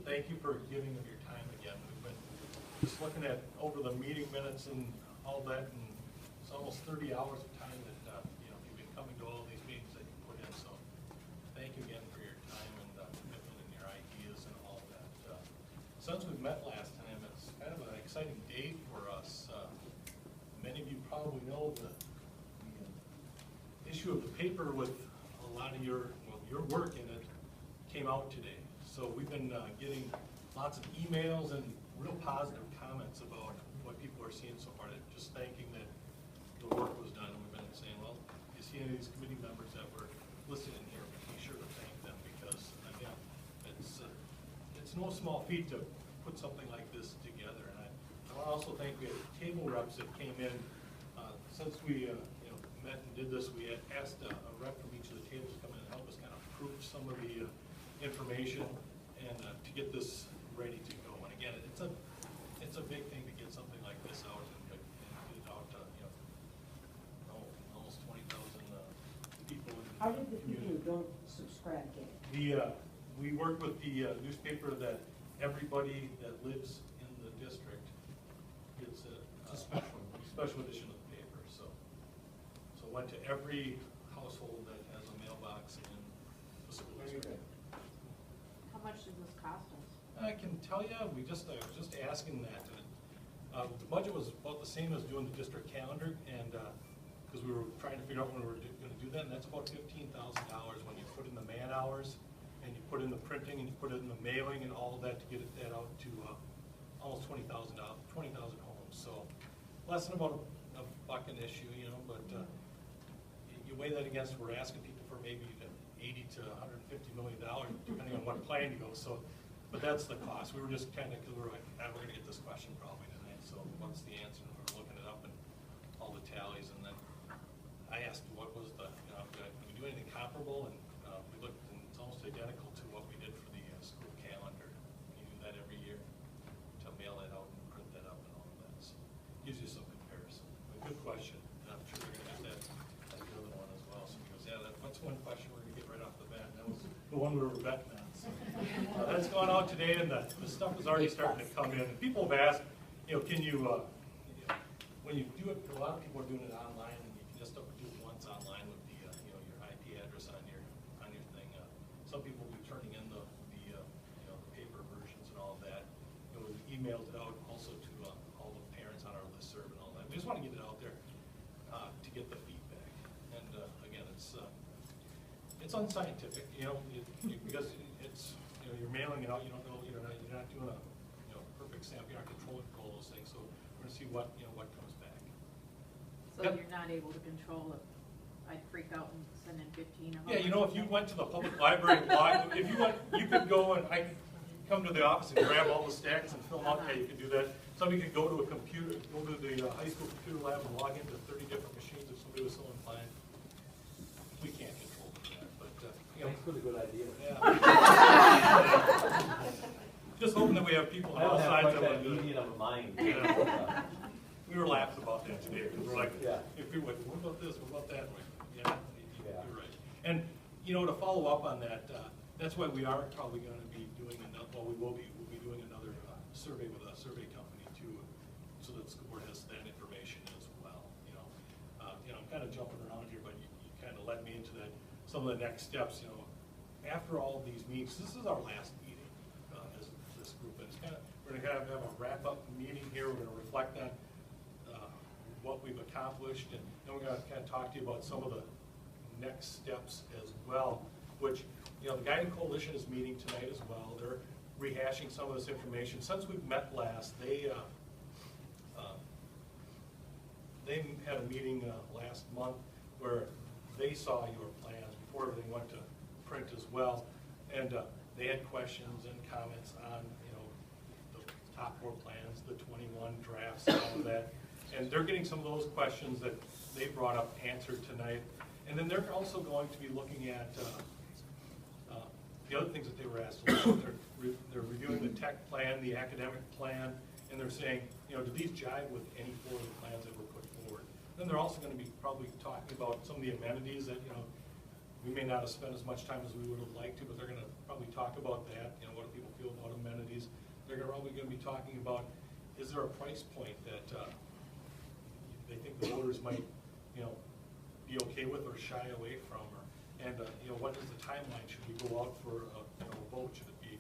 thank you for giving of your time again. We've been just looking at over the meeting minutes and all that, and it's almost 30 hours of time that you've been coming to all of these meetings that you put in. So thank you again for your time and commitment and your ideas and all that. Since we met last time, it's kind of an exciting day for us. Many of you probably know the issue of the paper with a lot of your work in it came out today. So we've been getting lots of emails and real positive comments about what people are seeing so far. Just thanking that the work was done. And we've been saying, well, you see any of these committee members that were listed in here, be sure to thank them, because again, it's no small feat to put something like this together. And I want to also thank we had table reps that came in. Since we met and did this, we had asked a rep from each of the tables to come in and help us kind of proof some of the information and to get this ready to go. And again, it's a big thing to get something like this out and get it out to almost 20,000 people. How did the people who don't subscribe get it? We work with the newspaper that everybody that lives in the district gets a special edition of the paper. So it went to every household that has a mailbox in the school district. How much does this cost us? I can tell you, I was just asking that. The budget was about the same as doing the district calendar, and because we were trying to figure out when we were going to do that, and that's about $15,000 when you put in the man hours, and you put in the printing, and you put in the mailing, and all of that to get that out to almost 20,000 homes. So less than about a buck an issue, but you weigh that against, we're asking people for maybe $80 to $150 million, depending on what plan you go. So, but that's the cost. We were just kind of, because we were like, we're going to get this question probably tonight. So what's the answer? And we were looking it up and all the tallies, and then I asked what was the, can we do anything comparable? And we looked, and it's almost identical to what we did for the school calendar. You do that every year to mail it out and print that up and all of that. So gives you some comparison. But good question. And I'm sure they're going to get that as the other one as well. So he goes, yeah, that's one question we're going to get right off the bat. That was the one we were betting on. So that's gone out today, and the stuff is already starting to come in. And people have asked, can you, when you do it, a lot of people are doing it online, and you can just do it once online with the, your IP address on your thing. Some people will be turning in the paper versions and all of that. We emailed it out also to all the parents on our listserv and all that. We just want to get it out there to get the feedback. And again, it's unscientific, because it's you're mailing it out. You don't know, you're not doing a perfect sample. You're not controlling all those things. So we're going to see what what comes back. So yep. You're not able to control it. I'd freak out and send in 15 of them. Yeah, if you went to the public library and log, if you went, you could go and I could come to the office and grab all the stacks and fill them out. Yeah, you could do that. Somebody could go to a computer, go to the high school computer lab and log into 30 different machines if somebody was so inclined. We can't control that, but That's a good idea. Yeah. Just hoping that we have people on all sides that want to do it. Median of a mind. Yeah. We were laughing about that today because we're like, yeah. if people went, what about this? What about that? Yeah, you're right. And to follow up on that, that's why we are probably going to be doing another. Well, we'll be doing another survey with a survey company too, so that the school board has that information as well. I'm kind of jumping around here, but you kind of led me into that. Some of the next steps. After all of these meetings, this is our last meeting as this group. And it's we're going to have a wrap-up meeting here. We're going to reflect on what we've accomplished, and then we're going to kind of talk to you about some of the next steps as well, which, the Guiding Coalition is meeting tonight as well. They're rehashing some of this information. Since we've met last, they had a meeting last month where they saw your plans before everything went to print as well, and they had questions and comments on the top 4 plans, the 21 drafts, and all of that. And they're getting some of those questions that they brought up answered tonight. And then they're also going to be looking at the other things that they were asked to look at. They're reviewing the tech plan, the academic plan, and they're saying, do these jive with any 4 of the plans that were put forward? Then they're also going to be probably talking about some of the amenities that, we may not have spent as much time as we would have liked to, but they're going to probably talk about that. What do people feel about amenities? they're probably gonna be talking about, is there a price point that, they think the voters might, be okay with or shy away from, and what is the timeline? Should we go out for a vote? Should it be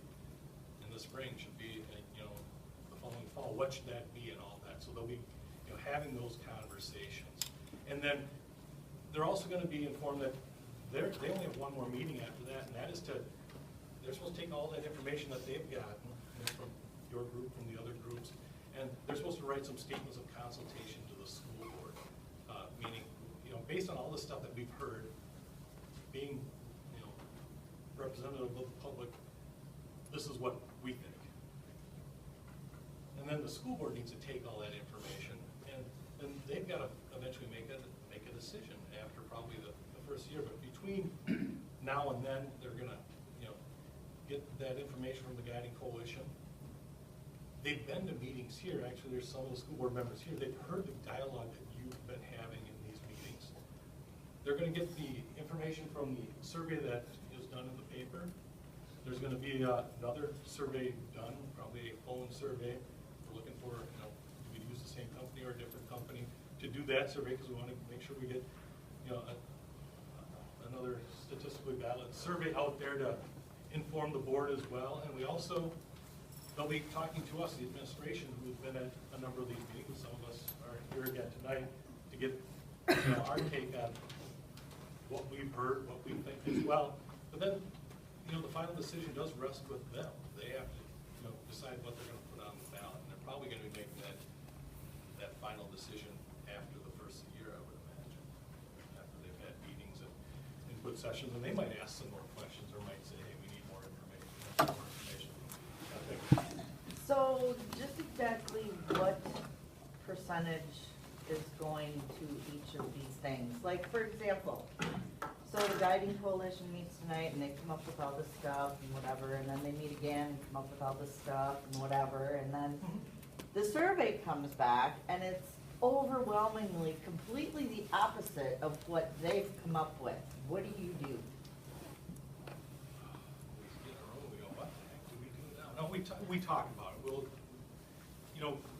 in the spring? Should it be, the following fall? What should that be and all that? So they'll be, having those conversations. And then they're also gonna be informed that they only have one more meeting after that, and that is they're supposed to take all that information that they've gotten, from your group, from the other groups, and they're supposed to write some statements of consultation to the school board, meaning, based on all the stuff that we've heard, being, representative of the public, this is what we think. And then the school board needs to take all that information, and then they've got to eventually make a decision after probably the first year. But between now and then, they're gonna, get that information from the guiding coalition. They've been to meetings here. Actually, there's some of the school board members here. They've heard the dialogue that you've been having in these meetings. They're gonna get the information from the survey that is done in the paper. There's gonna be another survey done, probably a phone survey. We're looking for, do we use the same company or a different company to do that survey, because we want to make sure we get, another statistically valid survey out there to inform the board as well. And we also, they'll be talking to us, the administration, who's been at a number of these meetings. Some of us are here again tonight to get our take on what we've heard, what we think as well. But then, the final decision does rest with them. They have to, decide what they're going to put on the ballot. And they're probably going to be making that final decision after the first year, I would imagine, after they've had meetings and input sessions. And they might ask some more questions, or might say, hey, we need more information. So just exactly what percentage is going to each of these things? Like, for example, so the guiding coalition meets tonight and they come up with all this stuff and whatever, and then they meet again and come up with all this stuff and whatever, and then the survey comes back and it's overwhelmingly, completely the opposite of what they've come up with. What do you do? What the heck do we do now? No, we talk about it. We'll,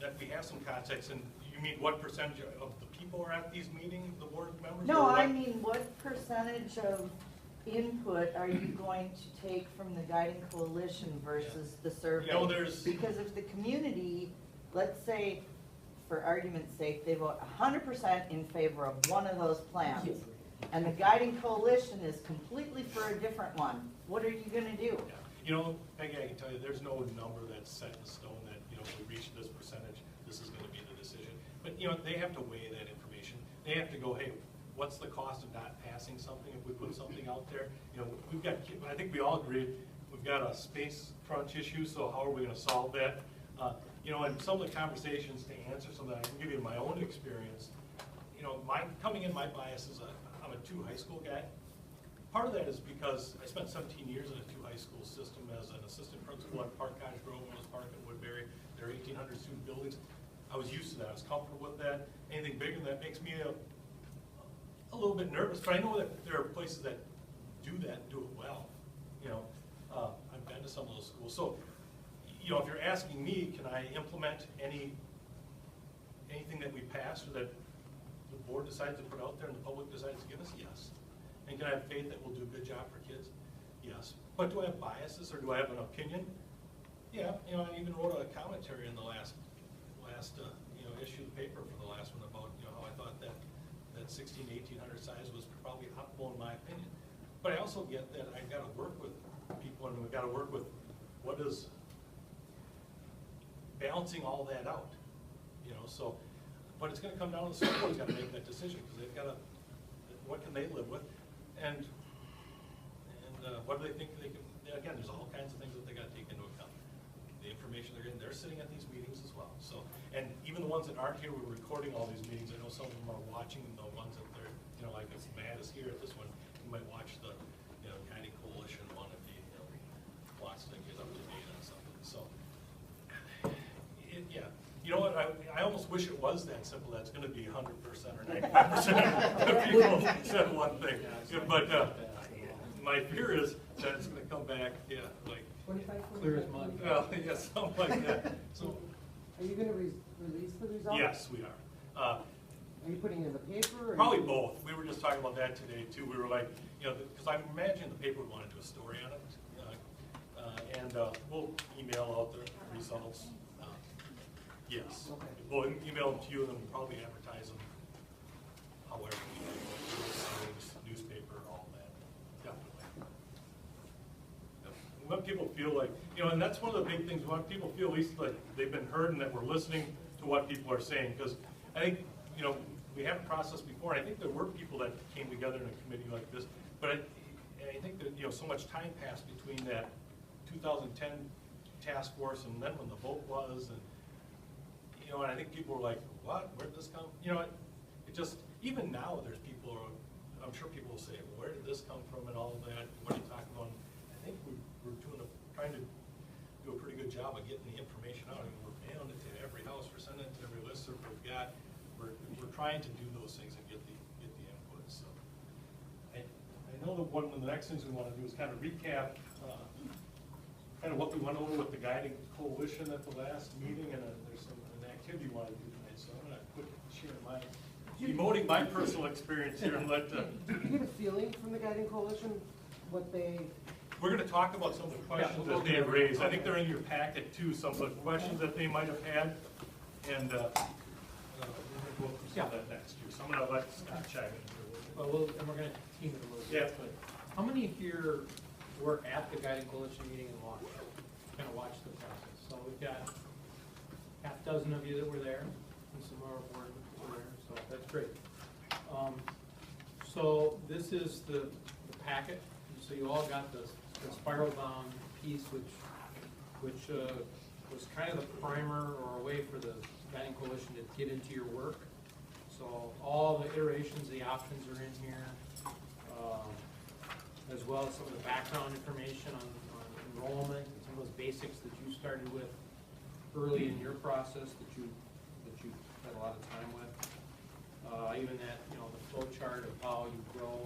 that we have some context. And you mean what percentage of the people are at these meetings, the board members? No, I mean, what percentage of input are you going to take from the guiding coalition versus the survey? Because if the community, let's say, for argument's sake, they vote 100% in favor of one of those plans, and the guiding coalition is completely for a different one, what are you gonna do? Yeah. Peggy, I can tell you, there's no number that's set in stone that, if we reach this percentage, this is gonna be the decision. But, they have to weigh that information. They have to go, hey, what's the cost of not passing something if we put something out there? We've got, I think we all agree, we've got a space crunch issue, so how are we gonna solve that? And some of the conversations to answer some of that, I can give you my own experience. Coming in, my bias is I'm a 2 high school guy. Part of that is because I spent 17 years in a 2 high school system as an assistant principal at Park Cottage Grove, Willis Park, and Woodbury. There are 1,800 student buildings. I was used to that. I was comfortable with that. Anything bigger than that makes me a little bit nervous, but I know that there are places that do that and do it well. I've been to some of those schools. So, if you're asking me, can I implement anything that we pass or that the board decides to put out there and the public decides to give us? Yes. And can I have faith that we'll do a good job for kids? Yes. But do I have biases or do I have an opinion? Yeah. I even wrote a commentary in the last issue of the paper for the last one about how I thought that 1,600 to 1,800 size was probably optimal in my opinion. But I also get that I've got to work with people, and we've got to work with what is balancing all that out. So, but it's going to come down to the school board's got to make that decision, because they've got to, what can they live with, and what do they think they can. Again, there's all kinds of things that they got to take into account. The information they're getting, they're sitting at these meetings as well. So, and even the ones that aren't here, we're recording all these meetings. I know some of them are watching the ones that they're, like if Matt is here at this one, you might watch the, guiding coalition one if he wants to get up to date on something. So, yeah. You know what, I almost wish it was that simple. That's going to be 100% or 95% of people said one thing. But my fear is that it's going to come back, like 25, Clear as mud. Well, yeah, something like that. So, Are you gonna release the results? yes, we are. Are you putting it in the paper? Or Probably both. We were just talking about that today too. We were like, you know, because I imagine the paper would want to do a story on it. And we'll email out the results. Yes. Okay. We'll email them to you and then we'll probably advertise them however we do, newspaper, all that. Definitely. Yep. We want people to feel like, you know, and that's one of the big things. We want people to feel at least like they've been heard and that we're listening to what people are saying. Because I think, you know, we have a process before, and I think there were people that came together in a committee like this, but I think that, you know, so much time passed between that 2010 task force and then when the vote was, and, you know, and I think people were like, what, where did this come? You know, it just, even now there's people, I'm sure people will say, where did this come from and all of that, what are you talking about? I think we're trying to do a pretty good job of getting the information out. I mean, we're mailing it to every house, we're sending it to every listserv we've got. We're trying to do those things and get the input. So I know that one of the next things we want to do is kind of recap kind of what we went over with the guiding coalition at the last meeting, and there's an activity we want to do tonight. So I'm going to quit sharing emoting my personal experience here and let. Did you get a feeling from the guiding coalition what they? We're going to talk about some of the questions that they have raised. I think they're in your packet too. Some of the questions that they might have had, and. We'll see that next year, so I'm gonna let Scott chime in here. Well, and we're gonna team it a little bit. Yeah. But how many here were at the guiding coalition meeting and kind of watched the process? So we've got half dozen of you that were there, and some of our board were there, so that's great. So this is the packet, so you all got the spiral bound piece, which was kind of the primer or a way for the guiding coalition to get into your work. So all the iterations, the options are in here, as well as some of the background information on enrollment, and some of those basics that you started with early in your process that you had a lot of time with. Even that, you know, the flow chart of how you grow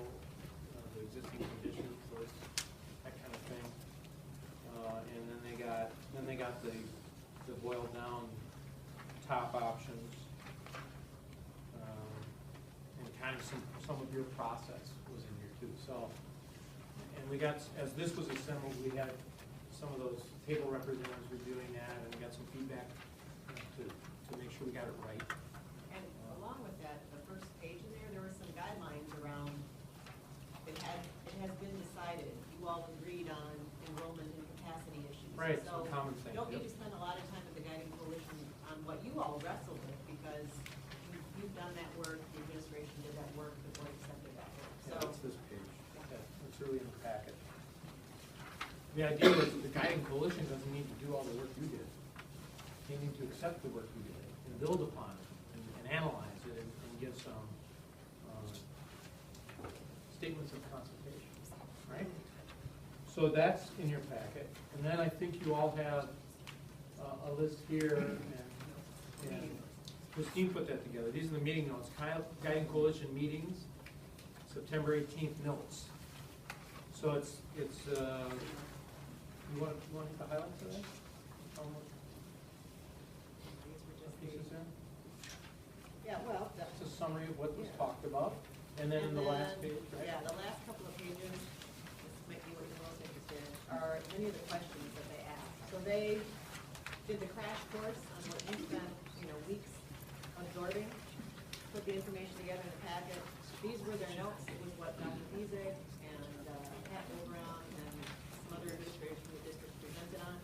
the existing conditions, that kind of thing. And then they got the boiled down top options, and kind of some of your process was in here too. So, and we got, as this was assembled, we had some of those table representatives reviewing that, and we got some feedback to make sure we got it right. And along with that, the first page in there were some guidelines around, it has been decided, you all agreed on enrollment and capacity issues. Right, So some common things. you don't need Yep. to spend a lot of time with the guiding coalition on what you all wrestle with, because you've done that work, the administration did that work, the board accepted that work. Yeah, So that's this page. Yeah, it's really in the packet. The idea is the guiding coalition doesn't need to do all the work you did. They need to accept the work you did and build upon it and analyze it and give some statements of consultation, right? So that's in your packet. And then I think you all have a list here, and Christine put that together. These are the meeting notes, Guiding Coalition meetings, September 18th notes. So it's you want to hit the highlights of that? these were just Pieces the, in? yeah, well, It's a summary of what was Yeah. talked about, and then in the last then, page, right? Yeah, the last couple of pages, this might be what you're most interested in, are many of the questions that they asked. So they did the crash course on what you spent, weeks absorbing, put the information together in a packet. These were their notes. It was what Dr. Bezek and Pat Oberon and some other administrators from the district presented on.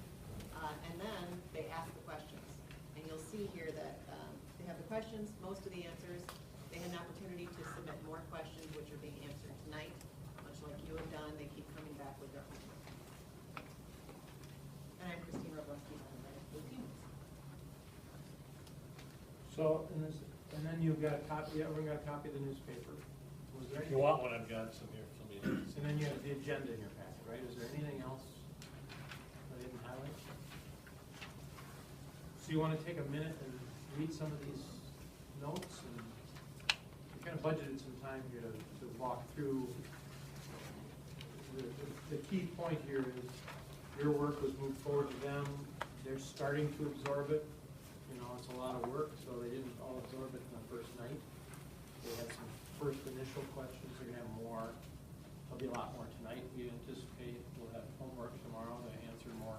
And then they asked the questions. And you'll see here that they have the questions, most of the answers. They had an opportunity to submit more questions, which are being answered tonight, much like you have done. They keep coming back with their own. And I'm Christine Robleski, I'm the team. So, and then you've got a copy, everyone got a copy of the newspaper. Was there If you anything? want one, I've got some here. Somebody needs. And then you have the agenda in your packet, right? Is there anything else I didn't highlight? So you want to take a minute and read some of these notes, and we kind of budgeted some time here to walk through. The key point here is your work was moved forward to them, they're starting to absorb it. You know, it's a lot of work, so they didn't all absorb it in the first night. They had some first initial questions, they're gonna have more, there'll be a lot more tonight, we anticipate. We'll have homework tomorrow to answer more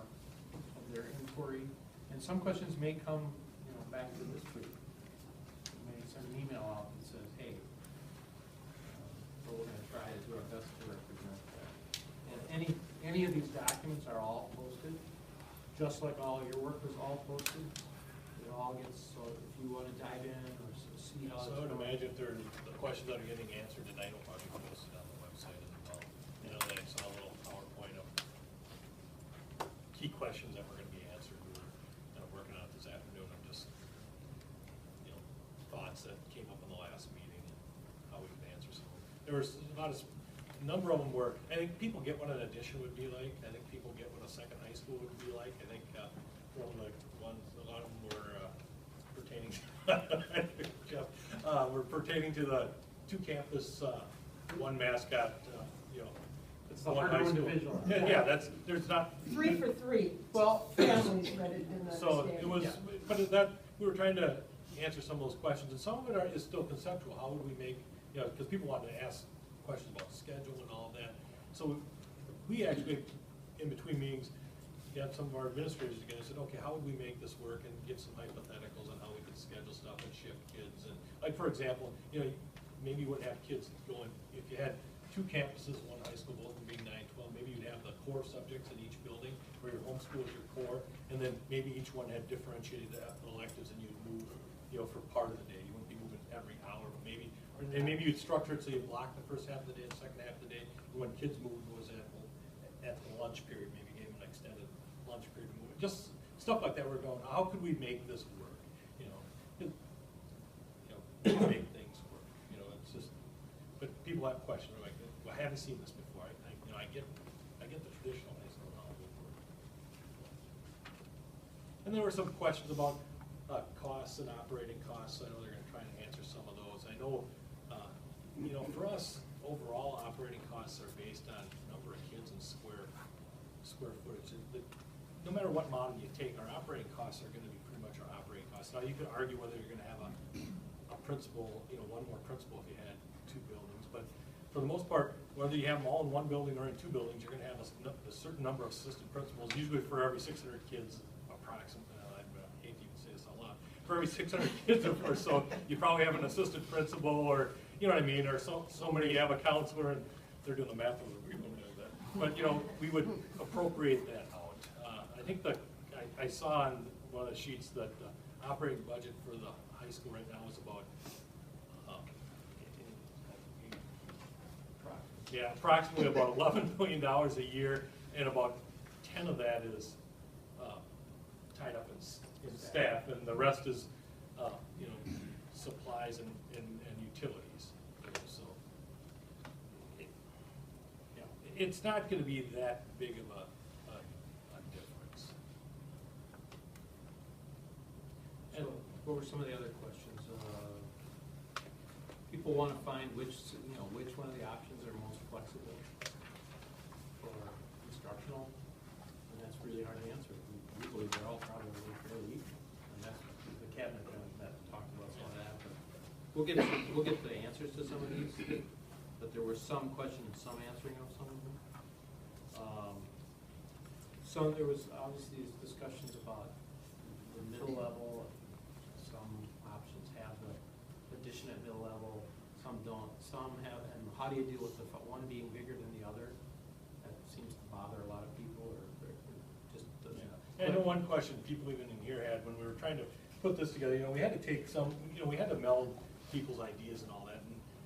of their inquiry. And some questions may come, you know, back to this week. We may send an email out that says, hey, so we're gonna try to do our best to represent that. And any of these documents are all posted, just like all your work is all posted. It all gets, so if you wanna dive in or see how. So I would imagine if the questions that are getting answered tonight will probably be posted on the website as well. You know, I saw a little PowerPoint of key questions that were gonna be answered. We were kind of working on it this afternoon. I'm just, you know, thoughts that came up in the last meeting and how we could answer some of them. There was a number of them were, I think people get what an addition would be like. I think people get what a second high school would be like. I think, one of the ones, a lot of them were pertaining Jeff, were pertaining to the two campus, one mascot, you know. It's the one hard high to school. individual. Yeah, that's, there's not. 3 for 3. Well, Families that it didn't so understand. it was, Yeah. but that, we were trying to answer some of those questions, and some of it is still conceptual. How would we make, you know, because people wanted to ask questions about schedule and all of that. So we actually, in between meetings, got some of our administrators together and said, okay, how would we make this work, and give some hypotheticals on how we could schedule stuff and shift kids. And like, for example, you know, maybe you wouldn't have kids going, if you had two campuses, one high school, both of them being 9-12, maybe you'd have the core subjects in each building, where your homeschool is your core, and then maybe each one had differentiated electives, and you'd move, you know, for part of the day. You wouldn't be moving every hour, but maybe, and maybe you'd structure it so you block the first half of the day and the second half of the day. When kids moved was at the lunch period, maybe gave them an extended lunch period to move. Just stuff like that. We're going, how could we make this work? You know, make things work. You know, it's just. But people have questions. They're like, well, I haven't seen this before. You know, I get the traditional high school how it would work. And there were some questions about costs and operating costs. I know they're going to try and answer some of those. I know, you know, for us, overall operating costs are based on number of kids and square footage. No matter what model you take, our operating costs are going to be pretty much our operating costs. Now, you could argue whether you're going to have a principal, you know, one more principal if you had two buildings, but for the most part, whether you have them all in one building or in two buildings, you're going to have a certain number of assistant principals, usually for every 600 kids, approximately. I hate to even say this out loud. For every 600 kids or so, you probably have an assistant principal, or you know what I mean, or so many you have a counselor, and they're doing the math over we don't know that. But you know, we would appropriate that out. I think that I saw on one of the sheets that the operating budget for the high school right now is about approximately about $11 million a year, and about 10 of that is tied up in staff, and the rest is you know, supplies and utilities. So it's not going to be that big of a difference. So what were some of the other questions? People want to find which one of the options are most flexible for instructional, and that's really hard to answer. We believe they're all probably fairly equal, and that's the cabinet that talked about some of that. But we'll get the answers to some of these, but there were some questions and some answering of some of them. So there was obviously these discussions about the middle level. Some options have the addition at middle level, some don't. Some have, and how do you deal with the one being bigger than the other? That seems to bother a lot of people, or just doesn't. Yeah. I know one question people even in here had when we were trying to put this together, you know, we had to take some, you know, we had to meld people's ideas and all that.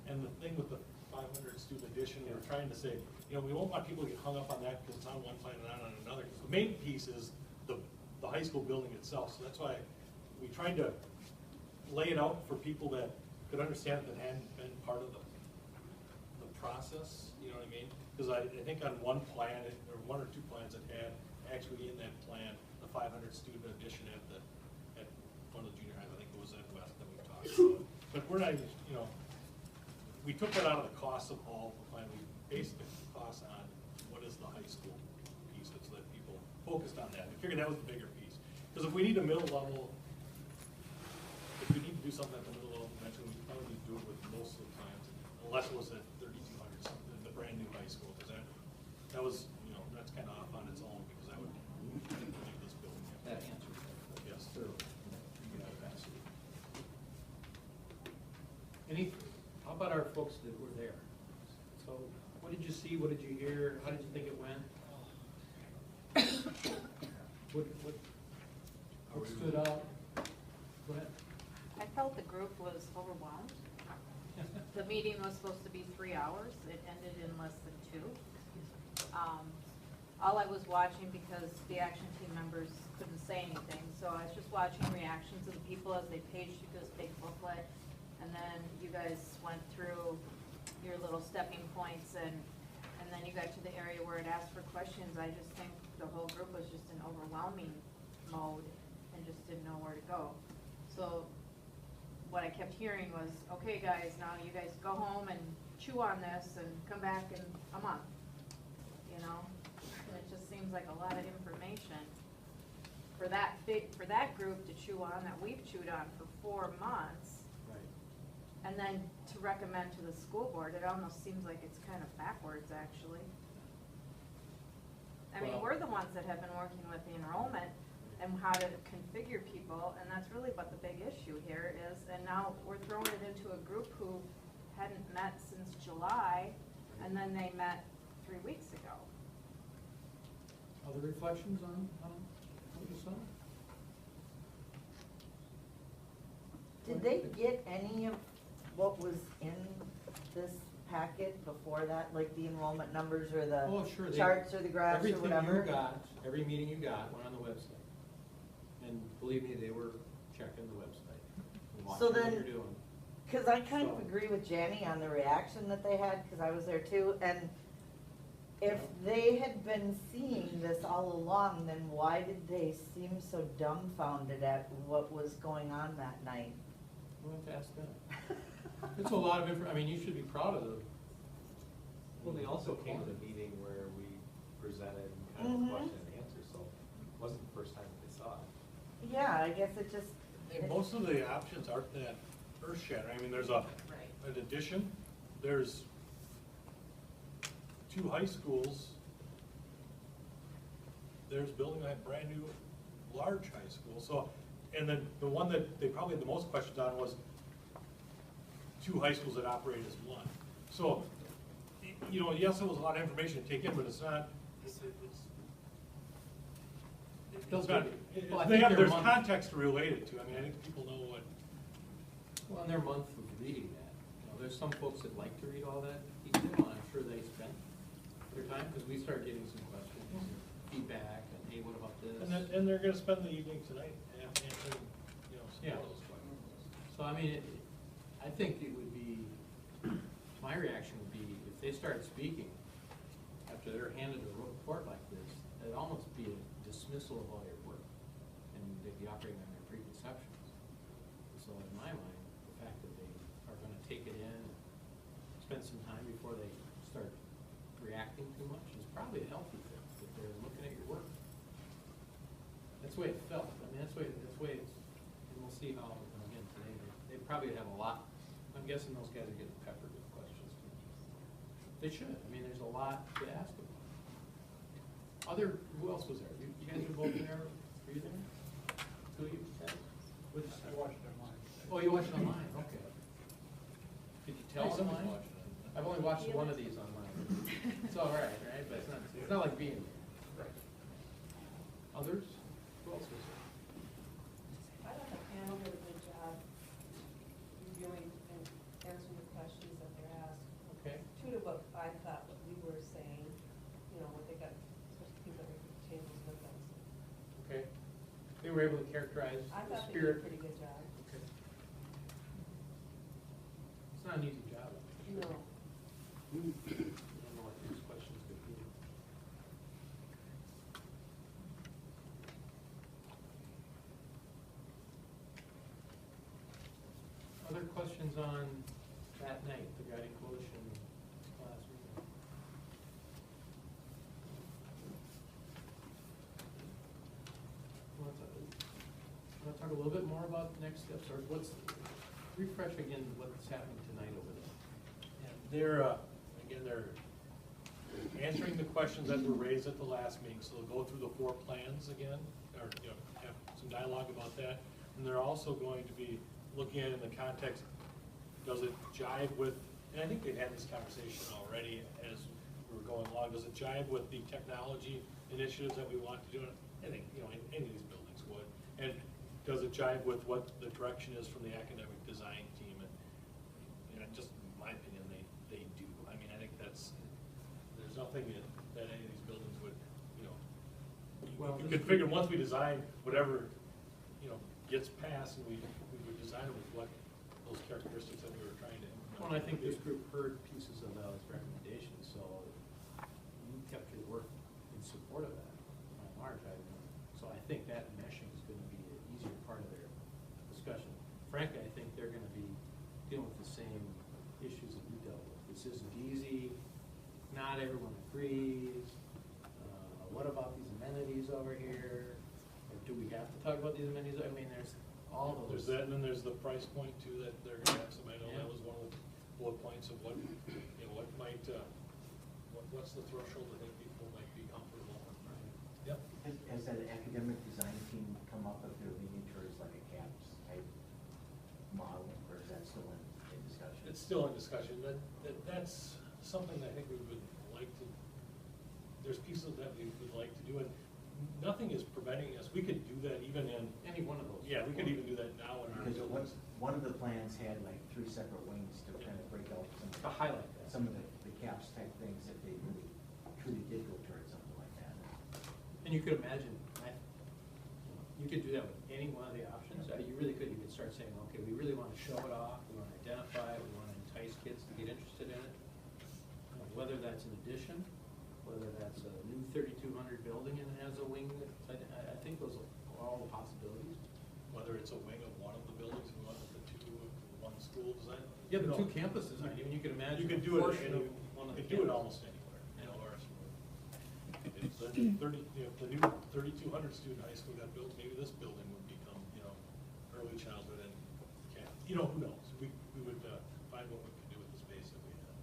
And the thing with the 500 student addition, we were trying to say, you know, we won't want people to get hung up on that because it's on one plan and not on another. Because the main piece is the high school building itself. So that's why we tried to lay it out for people that could understand that hadn't been part of the process, you know what I mean? Because I think on one plan, or one or two plans that had actually in that plan, the 500 student addition at one of the junior highs, I think it was at West that we talked about. But we're not even, you know, we took that out of the cost of all the plan. We based the cost on what is the high school piece, so that people focused on that. We figured that was the bigger piece. Because if we need a middle level, if we need to do something at the middle level convention, we probably need to do it with most of the times, unless it was at 3,200 something, the brand new high school, because that was, you know, that's kind of off on its own, because I would leave this building. That answers that. Yes. Thoroughly. You got capacity. How about our folks that were there? So what did you see, what did you hear, how did you think it went? What stood out? Go ahead. I felt the group was overwhelmed. The meeting was supposed to be 3 hours, it ended in less than 2. All I was watching, because the action team members couldn't say anything, so I was just watching reactions of the people as they paged through this big booklet, and then you guys went through your little stepping points, and then you got to the area where it asked for questions. I just think the whole group was just in overwhelming mode and just didn't know where to go. So what I kept hearing was, okay guys, now you guys go home and chew on this and come back in a month, you know? And it just seems like a lot of information for that group to chew on that we've chewed on for 4 months. Right. And then to recommend to the school board, it almost seems like it's kind of backwards, actually. I mean, Well- we're the ones that have been working with the enrollment and how to configure people, and that's really what the big issue here is. And now we're throwing it into a group who hadn't met since July, and then they met 3 weeks ago. Other reflections on what you saw? Did they get any of what was in this packet before that, like the enrollment numbers or the Oh, sure. charts or the graphs or whatever? Everything you got, every meeting you got went on the website. And believe me, they were checking the website. and So watching what then- you're doing. Cause I kind of So- agree with Janny on the reaction that they had, cause I was there too, and if they had been seeing this all along, then why did they seem so dumbfounded at what was going on that night? We'll have to ask them. It's a lot of I mean, you should be proud of them. Well, they also came to the meeting where we presented kind of Mhm. question and answer, so it wasn't the first time that they saw it. Yeah, I guess it just. And most of the options aren't that earth shattering. I mean, there's an addition, there's 2 high schools, there's building a brand new large high school. So, and then the one that they probably had the most questions on was 2 high schools that operate as one. So, you know, yes, it was a lot of information to take in, but it's not, it's not, Well, I they think have, their there's month- context to relate it to. I mean, I think people know what. Well, in their month of reading that, you know, there's some folks that like to read all that detail, and I'm sure they spent their time, because we started getting some questions, and feedback, and hey, what about this? And they're gonna spend the evening tonight answering, you know, some Yeah. of those questions. So, I mean, I think it would be, my reaction would be, if they started speaking after they're handed a report like this, it'd almost be a dismissal of all your work, and they'd be operating on their preconceptions. So in my mind, the fact that they are gonna take it in, and spend some time before they start reacting too much is probably a healthy thing, if they're looking at your work. That's the way it felt. I mean, that's the way it's, and we'll see how, again, today, they probably have a lot. I'm guessing those guys are getting peppered with questions too. They should. I mean, there's a lot to ask them. Who else was there? You guys were both there? Were you there? Two of you guys? I watched it online. Oh, you watched it online, okay. Did you tell Somebody's online? watching it. I've only watched one of these online. It's all right, right? But it's not like being there. Others? Who else was there? I thought the panel did a good job reviewing and answering the questions that they're asked. Okay. True to what I thought, what we were saying, you know, what they got, especially people that were at the tables with us. Okay. They were able to characterize I the thought they did a spirit. pretty good job. Okay. It's not an easy job. No. I don't know what these questions could be. Other questions on that night, the guiding coalition class meeting? a little bit more about the next steps, or refresh again what's happening tonight over there? And they're answering the questions that were raised at the last meeting, so they'll go through the 4 plans again, or, have some dialogue about that. And they're also going to be looking at it in the context, does it jive with, and I think they've had this conversation already as we were going along, does it jive with the technology initiatives that we want to do? I think, any of these buildings would. And does it jive with what the direction is from the academic design team? And, just in my opinion, they do. I mean, I think there's nothing that any of these buildings would, Well, you could figure once we design whatever, gets passed, and we would design it with what those characteristics that we were trying to implement. Well, and I think this group heard pieces of those recommendations, so you kept your work in support of that, by and large. So I think that meshing is gonna be an easier part of their discussion. Frankly, I think they're gonna be dealing with the same issues that we dealt with. This isn't easy, not everyone agrees. What about these amenities over here? Or do we have to talk about these amenities? I mean, there's all of There's those. that, and then there's the price point too, that they're gonna have some, I know Yeah. that was one of the bullet points of what, what might, what's the threshold that think people might be comfortable with. Yep. Has that academic design team come up if they're leaning towards like a CAPS type model, or is that still in discussion? It's still in discussion, that's something that I think we would like to, there's pieces that we would like to do, and nothing is preventing us, we could do that even in, Any one of those. yeah, we could even do that now in our Because buildings. one of the plans had like 3 separate wings to kind of break out To highlight that. some of the CAPS type things if they really truly did go towards something like that. And you could imagine, you could do that with any one of the options. You really could. You could start saying, okay, we really want to show it off, we want to identify it, we want to entice kids to get interested in it. Whether that's an addition, whether that's a new 3,200 building and it has a wing, I think those are all the possibilities. Whether it's a wing of one of the buildings and one of the two, one school design. Yeah, the No. 2 campuses, I mean, you could imagine. You could a do it, portion of one of the you could do it campuses. almost anywhere, or it's the 30, the new 3,200 student high school got built, maybe this building would become, early childhood and camp. Who knows? We would find what we could do with the space that we have.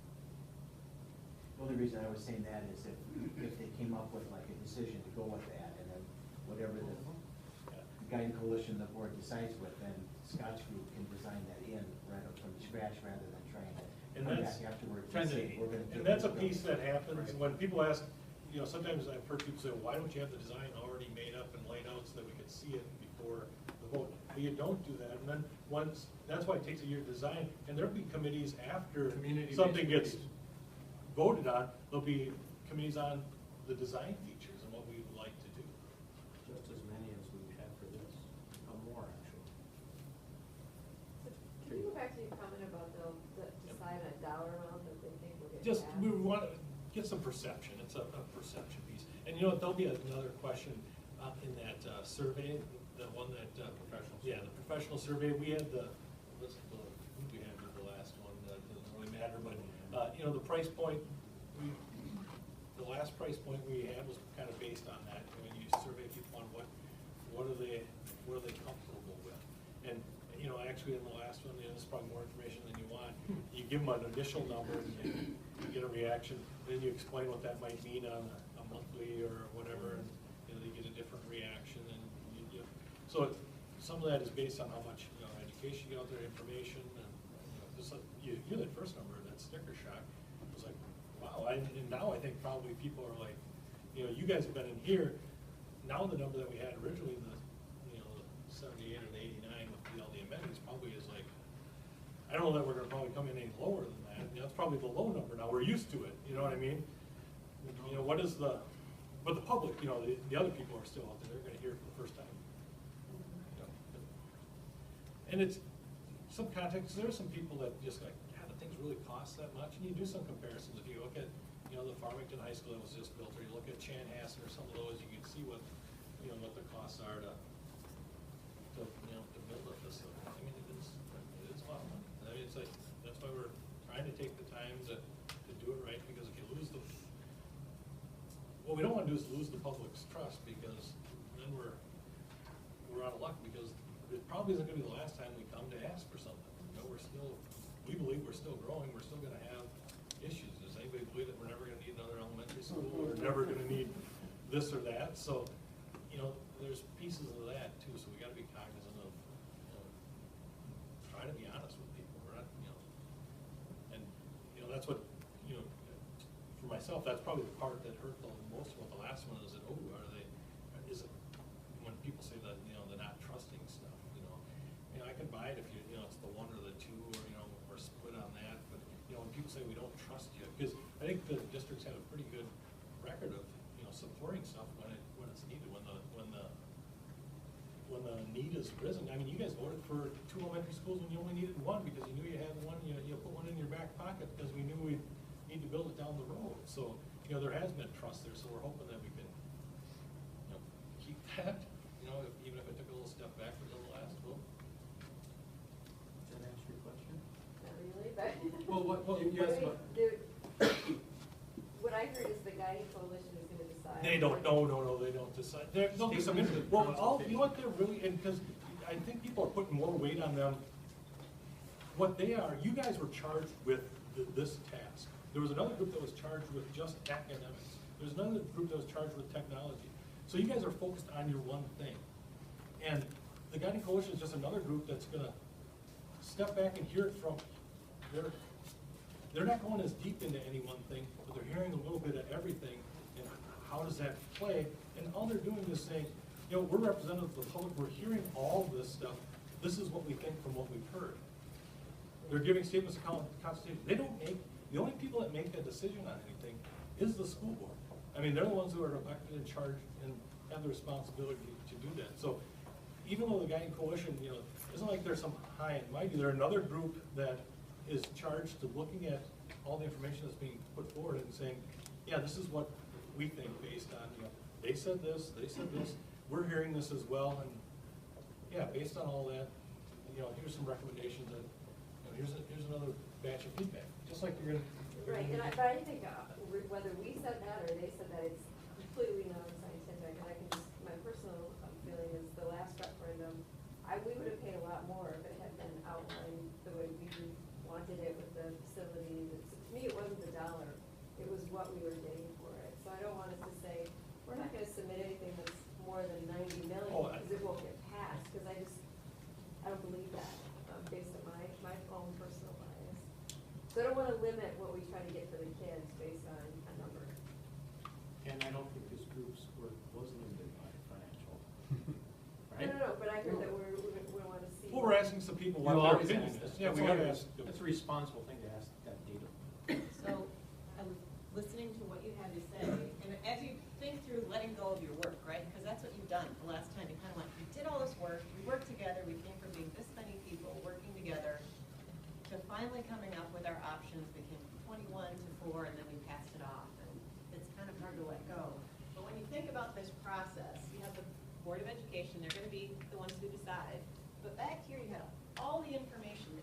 The only reason I was saying that is if they came up with like a decision to go with that, and then whatever the guiding coalition the board decides with, then Scott's group can design that in right up from scratch rather than trying to And come that's back afterwards and kind of, say, we're gonna. and take that's a this piece that building." happens when people ask, sometimes I've heard people say, why don't you have the design already made up and laid out so that we could see it before the vote? But you don't do that, and then that's why it takes a year to design, and there'll be committees after Community-based something gets committees. voted on, there'll be committees on the design features and what we would like to do. Just as many as we've had for this, more actually. Can you go back to your comment about they'll decide a dollar amount that they think will get Just, passed? we want to get some perception, it's a perception piece. And there'll be another question in that survey, the one that. Professional Yeah, the professional survey, we had who we had with the last one, that doesn't really matter, but, the price point, the last price point we had was kind of based on that. When you survey people on what are they comfortable with? And, actually in the last one, this is probably more information than you want. You give them an initial number, and you get a reaction, then you explain what that might mean on a monthly or whatever, and, they get a different reaction, and so some of that is based on how much, education you get out there, information, and, just like, you hear that first number, that sticker shock, it was like, wow, and now I think probably people are like, you guys have been in here, now the number that we had originally, the 78 or the 89 with all the amenities probably is like, I don't know that we're gonna probably come in any lower than that, that's probably the low number now, we're used to it, you know what I mean? What is but the public, the other people are still out there, they're gonna hear it for the first time. And it's, some context, there are some people that just like, the things really cost that much, and you do some comparisons. If you look at, the Farmington High School that was just built, or you look at Chanhassen or some of those, you can see what, what the costs are to build a facility. I mean, it is a lot of money. I mean, it's like, that's why we're trying to take the time to do it right, because if you lose what we don't want to do is lose the public's trust, because then we're out of luck, because probably isn't gonna be the last time we come to ask for something. You know, we believe we're still growing, we're still gonna have issues. Does anybody believe that we're never gonna need another elementary school, or never gonna need this or that? So, you know, there's pieces of that too, so we gotta be cognizant of, you know, trying to be honest with people. We're not, you know, and, you know, that's what, you know, for myself, that's probably the part that hurt the most about the last one, is that, oh, is it, when people say that, you know, they're not trusting stuff, you know, I can buy it if you know, it's the one or the two, or, you know, we're split on that, but, you know, when people say we don't trust you, because I think the district's had a pretty good record of, you know, supporting stuff when it's needed, when the need is risen. I mean, you guys voted for 2 elementary schools when you only needed 1, because you knew you had one, you put one in your back pocket, because we knew we need to build it down the road. So, you know, there has been trust there, so we're hoping that we can, you know, keep that, you know, even if it took a little step backwards on the last vote. Does that answer your question? Not really, but. Well, yes, but. What I heard is the guiding coalition is gonna decide. They don't, no, they don't decide. There'll be some, well, you know what, they're really, and because I think people are putting more weight on them. What they are, you guys were charged with this task. There was another group that was charged with just academics. There's another group that was charged with technology. So you guys are focused on your one thing. And the guiding coalition is just another group that's gonna step back and hear it from, they're not going as deep into any one thing, but they're hearing a little bit of everything, and how does that play? And all they're doing is saying, you know, we're representatives of the public, we're hearing all this stuff, this is what we think from what we've heard. They're giving statements of consultation. They don't make, the only people that make that decision on anything is the school board. I mean, they're the ones who are elected in charge and have the responsibility to do that. So even though the guiding coalition, you know, isn't like there's some high and mighty, they're another group that is charged to looking at all the information that's being put forward and saying, yeah, this is what we think based on, you know, they said this, we're hearing this as well, and yeah, based on all that, you know, here's some recommendations, and you know, here's another batch of feedback, just like you're gonna. Right, but I think whether we said that or they said that, it's completely non-scientific, and I can just, my personal feeling is the last referendum, we would have paid a lot more if it had been outlined the way we wanted it with the facilities. To me, it wasn't the dollar, it was what we were getting for it. So I don't want us to say, we're not gonna submit anything that's more than 90 million, because it won't get passed, because I don't believe that, based on my own personal bias. So I don't wanna limit what we try to get for the kids based on a number. And I don't think this group's work was limited by financial, right? No, but I heard that we wanna see. Well, we're asking some people what You their always opinion ask is. that. Yeah, we That's gotta all- ask. That's a responsible thing to ask that data. So, I was listening to what you had to say, and as you think through letting go of your work, right? Because that's what you've done the last time. You kind of went, we did all this work, we worked together, we came from being this many people working together to finally coming up with our options. We came from 21 to 4, and then we passed it off. And it's kind of hard to let go. But when you think about this process, you have the Board of Education, they're going to be the ones who decide. But back here, you have all the information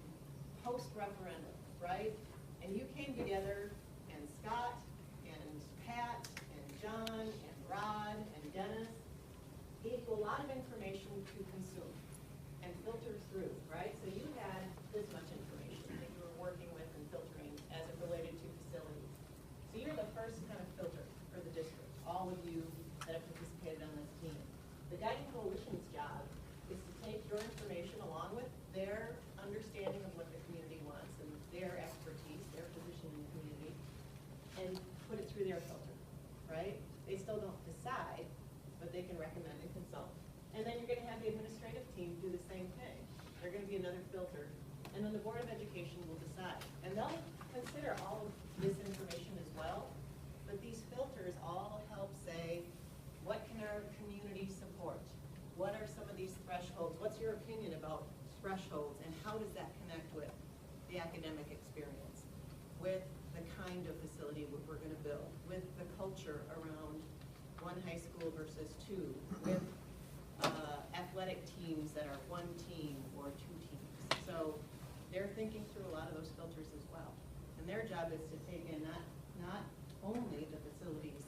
post-referendum, right? And you came together, and Scott, and Pat, and John, and Rod, and Dennis gave you a lot of information to consume and filter through, right? So you had this much information that you were working with and filtering as it related to facilities. So you're the first kind of filter for the district, all of you that have participated on this team. The Guiding Coalition's job is to take your information along with their understanding of what the community wants and their expertise, their position in the community, and put it through their filter, right? They still don't decide, but they can recommend and consult. And then you're gonna have the administrative team do the same thing. They're gonna be another filter. And then the Board of Education will decide. And they'll consider all of this information as well, but these filters all help say, what can our community support? What are some of these thresholds? What's your opinion about thresholds, and how does that connect with the academic experience, with the kind of facility we're gonna build, with the culture around one high school versus 2, with athletic teams that are 1 team or 2 teams. So they're thinking through a lot of those filters as well. And their job is to take in not only the facilities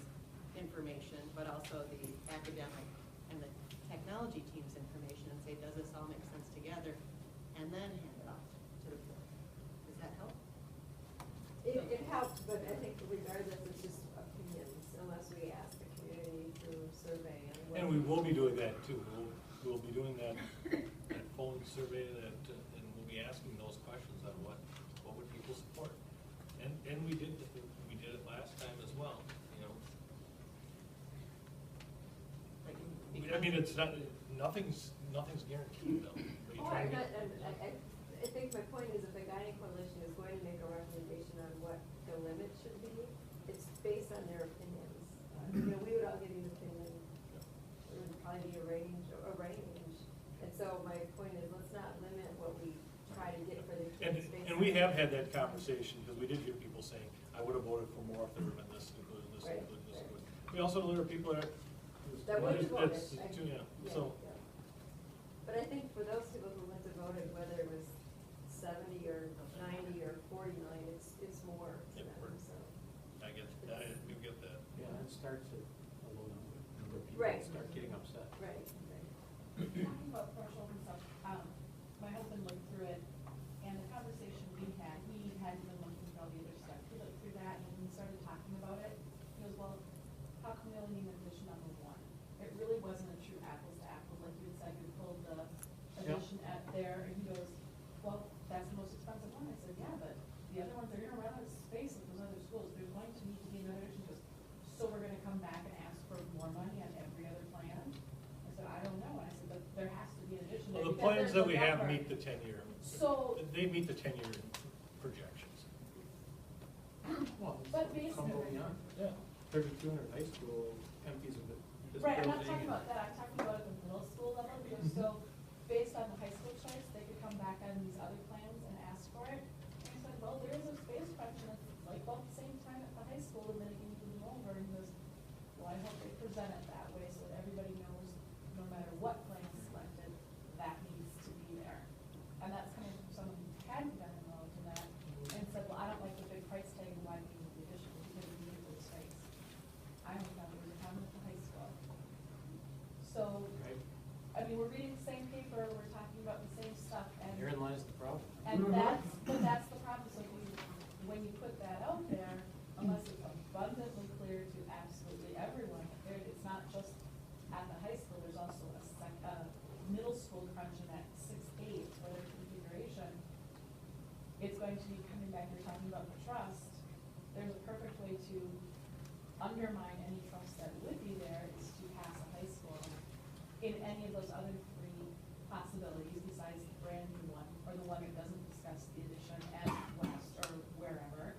information, but also the academic and the technology team's information and say, does this all make sense together? and then hand it off to the board. Does that help? It helps, but I think regardless, it's just opinions, unless we ask the community through survey and. And we will be doing that too. We'll be doing that phone survey and we'll be asking those questions on what would people support? And we did it last time as well, you know. I mean, it's not, nothing's guaranteed though. Are you Oh, trying I'm to not, get- I think my point is if the guiding coalition is going to make a recommendation on what the limit should be, it's based on their opinions. You know, we would all give you an opinion, it would probably be a range. And so my point is, let's not limit what we try to get for the kids. based And we on- have had that conversation, because we did hear people saying, I would have voted for more if there had been this included, this Right, included, this right. included. We also know there are people that. That would have voted. That's, yeah, Yeah, so. yeah. But I think for those people who went to vote, whether it was 70 or 90 or 40 million, it's more to Yeah, them, so. I get that. Yeah, it starts at a low number of people Right. start getting upset. Right. Talking about threshold and stuff, my husband looked through it, and the conversation we had, he hadn't been looking through all the other stuff. He looked through that, and when we started talking about it, he goes, well, how come we only need an addition on the one? It really wasn't a true apples to apples, like you had said, you pulled the addition at there, and he goes, well, that's the most expensive one. I said, yeah, but the other ones, they're gonna run out of space at those other schools, there's going to need to be another addition. He goes, so we're gonna come back and ask for more money on every other plan? I said, I don't know. I said, but there has to be an addition. Well, there the because plans there's that a we have number. meet the 10-year. So- They meet the 10-year projections. Well, But some go basically- beyond. Yeah. 3200 high school empties of it. this Right, I'm not building talking and- about that, I'm talking about at the middle school level, because so, based on the high school charts, they could come back on these other plans and ask for it. And I said, well, there is a space question, it's like about the same time at the high school, and then it can move over, and he goes, well, I hope they present it that way, so that everybody knows, no matter what plan is selected, that needs to be there. And that's coming from someone who hadn't been involved in that, and said, well, I don't like the big price tag, and why do we need the addition, because we need for the space. I don't know, it was a comment at the high school. So, Right. I mean, we're reading the same paper, we're talking about the same stuff, and. Herein lies the problem. And that's the problem, so when you put that out there, unless it's abundantly clear to absolutely everyone, it's not just at the high school, there's also a middle school crunching at 6-8 for their configuration. It's going to be coming back, you're talking about the trust, there's a perfect way to undermine any trust that would be there is to pass a high school in any of those other three possibilities besides the brand new one, or the one that doesn't discuss the addition at West or wherever.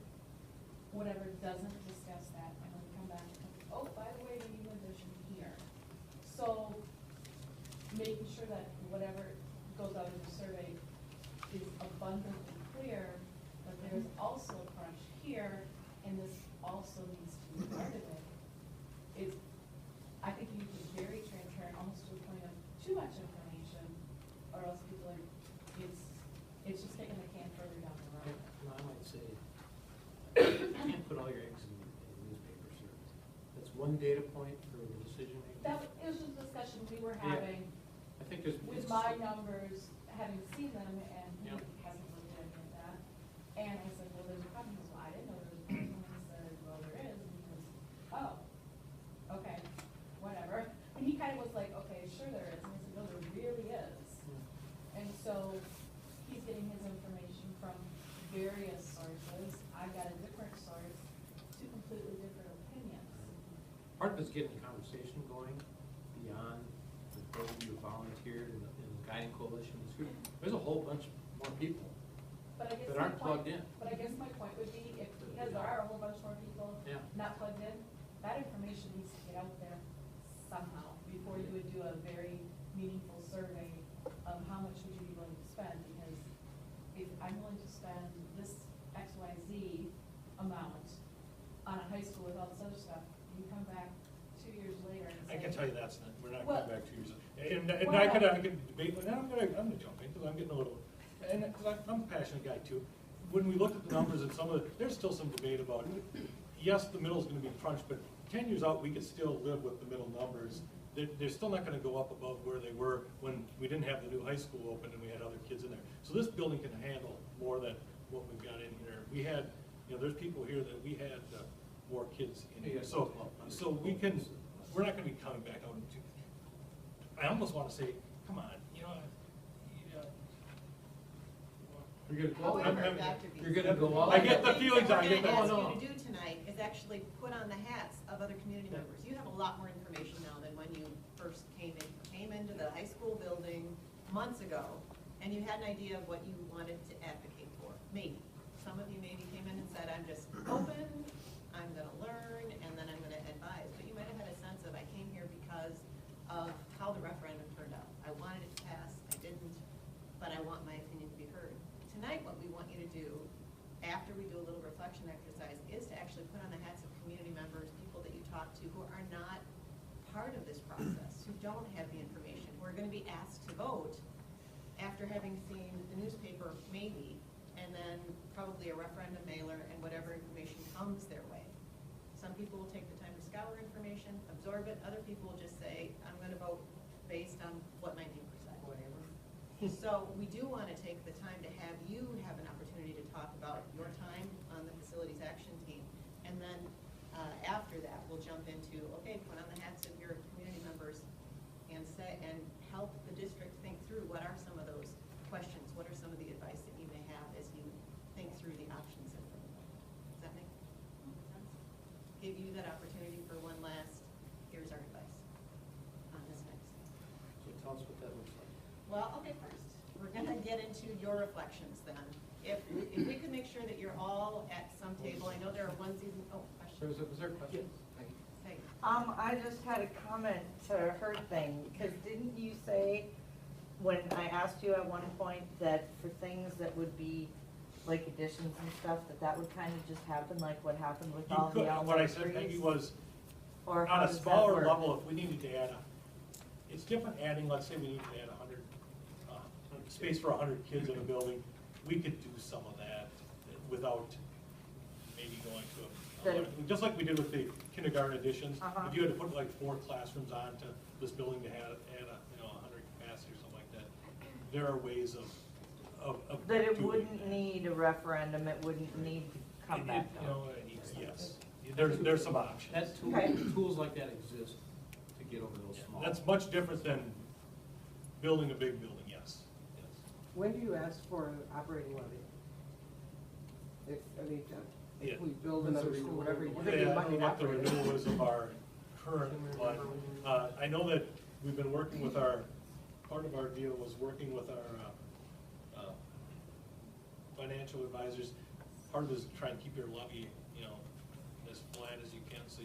Whatever doesn't discuss that, and then come back and, oh, by the way, we need an addition here. So, making sure that whatever goes out in the survey is abundantly clear, but there's also a crunch here, and this also needs to be part of it. Is, I think you need to be very transparent, almost to the point of too much information, or else people are, it's just kicking the can further down the road. No, I might say, you can't put all your eggs in newspapers here. That's one data point for the decision making. That was just a discussion we were Yeah. having I think there's. with my numbers, having seen them, and he Yeah. hasn't looked at any of that. And I said, well, there's a problem. He goes, well, I didn't know there was a problem. And I said, well, there is. And he goes, oh, okay, whatever. And he kind of was like, okay, sure there is. And I said, no, there really is. And so he's getting his information from various sources. I got a different source, two completely different opinions. Part of it's getting the conversation going beyond the those of you who volunteered in the guiding coalition. There's a whole bunch more people But I guess that my aren't point- plugged in. But I guess my point would be, if, because there are a whole bunch more people Yeah. not plugged in, that information needs to get out there somehow, before you would do a very meaningful survey of how much would you be willing to spend, because if I'm willing to spend this XYZ amount on a high school with all this other stuff, you come back 2 years later and say. I can tell you that's not, we're not Well- coming back 2 years. And I could debate, but now I'm gonna jump in, because I'm getting a little, and, because I'm a passionate guy too. When we looked at the numbers and some of the, there's still some debate about, yes, the middle's gonna be crunched, but 10 years out, we could still live with the middle numbers they're still not gonna go up above where they were when we didn't have the new high school open and we had other kids in there. So this building can handle more than what we've got in here. We had, there's people here that we had more kids in here. So we can, we're not gonna be coming back out into, I almost wanna say, come on, You're gonna, However, Dr. you're gonna go all. I get the feelings, What I get we're the, gonna ask no. you to do tonight is actually put on the hats of other community members. You have a lot more information now than when you first came into the high school building months ago, and you had an idea of what you wanted to advocate for, maybe. Some of you maybe came in and said, I'm just open, I'm gonna learn, and then I'm gonna advise. But you might have had a sense of, I came here because of how the referendum turned out. I wanted it to pass, I didn't, but I want my opinion to be heard. Tonight, what we want you to do, after we do a little reflection exercise, is to actually put on the hats of community members, people that you talk to who are not part of this process, who don't have the information, who are gonna be asked to vote after having seen the newspaper, maybe, and then probably a referendum mailer and whatever information comes their way. Some people will take the time to scour information, absorb it, other people will just say, I'm gonna vote based on what my neighbor said. So we do want to take the time to have you have an opportunity to talk about your time on the facilities action team. And then after that, we'll jump into, okay, put on the hats of your community members and help the district think through what are some of those questions, what are some of the advice that you may have as you think through the options in front of you. Does that make sense? Give you that opportunity for one last, here's our advice on this next thing. So tell us what that looks like. Well, okay, first, we're gonna get into your reflections then. If we could make sure that you're all at some table, I know there are onesies and, oh, questions. Was there a question? Hey, I just had a comment to her thing, because didn't you say, when I asked you at one point, that for things that would be like additions and stuff, that would kind of just happen like what happened with all the What I outside said, Peggy, trees? was, Or how on a does that smaller work? level, if we needed to add it's different adding, let's say we need to add 100, space for 100 kids in a building, we could do some of that without maybe going to just like we did with the kindergarten additions. If you had to put like 4 classrooms onto this building to add a 100 capacity or something like that, there are ways of That it doing wouldn't that. need a referendum, it wouldn't need to come back down. Yes, there's some options. Okay. Tools like that exist to get over those small. That's much different than building a big building, yes. When do you ask for an operating levy? Yeah. If we build another school, whatever, you're gonna Yeah, get I money don't know what the operating. renewal is of our current one. I know that we've been working with part of our deal was working with our financial advisors. Part of it is to try and keep your levy, as flat as you can, so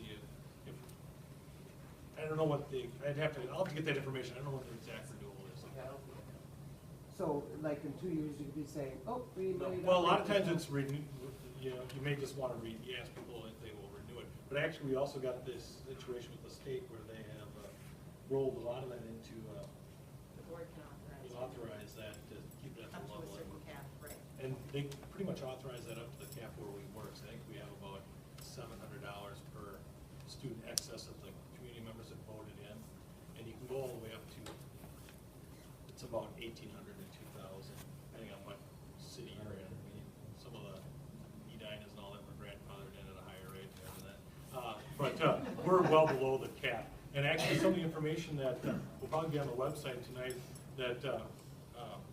I don't know what I'll have to get that information. I don't know what the exact renewal is. So like in 2 years, you could be saying, oh, we need money. to Well, a lot of operate times this it's you may just want to ask people if they will renew it. But actually, we also got this situation with the state where they have rolled a lot of that into, the board can authorize that to keep that up to to a level. certain cap, right? And they pretty much authorize that up to the cap where we work. So I think we have about $700 per student excess of the community members that voted in. And you can go all the way up to, it's about 1,800 to 2,000, depending on what city you're in. Some of the Edinas and all that were grandfathered in at a higher rate than that. But we're well below the cap. And actually, some of the information that will probably be on the website tonight that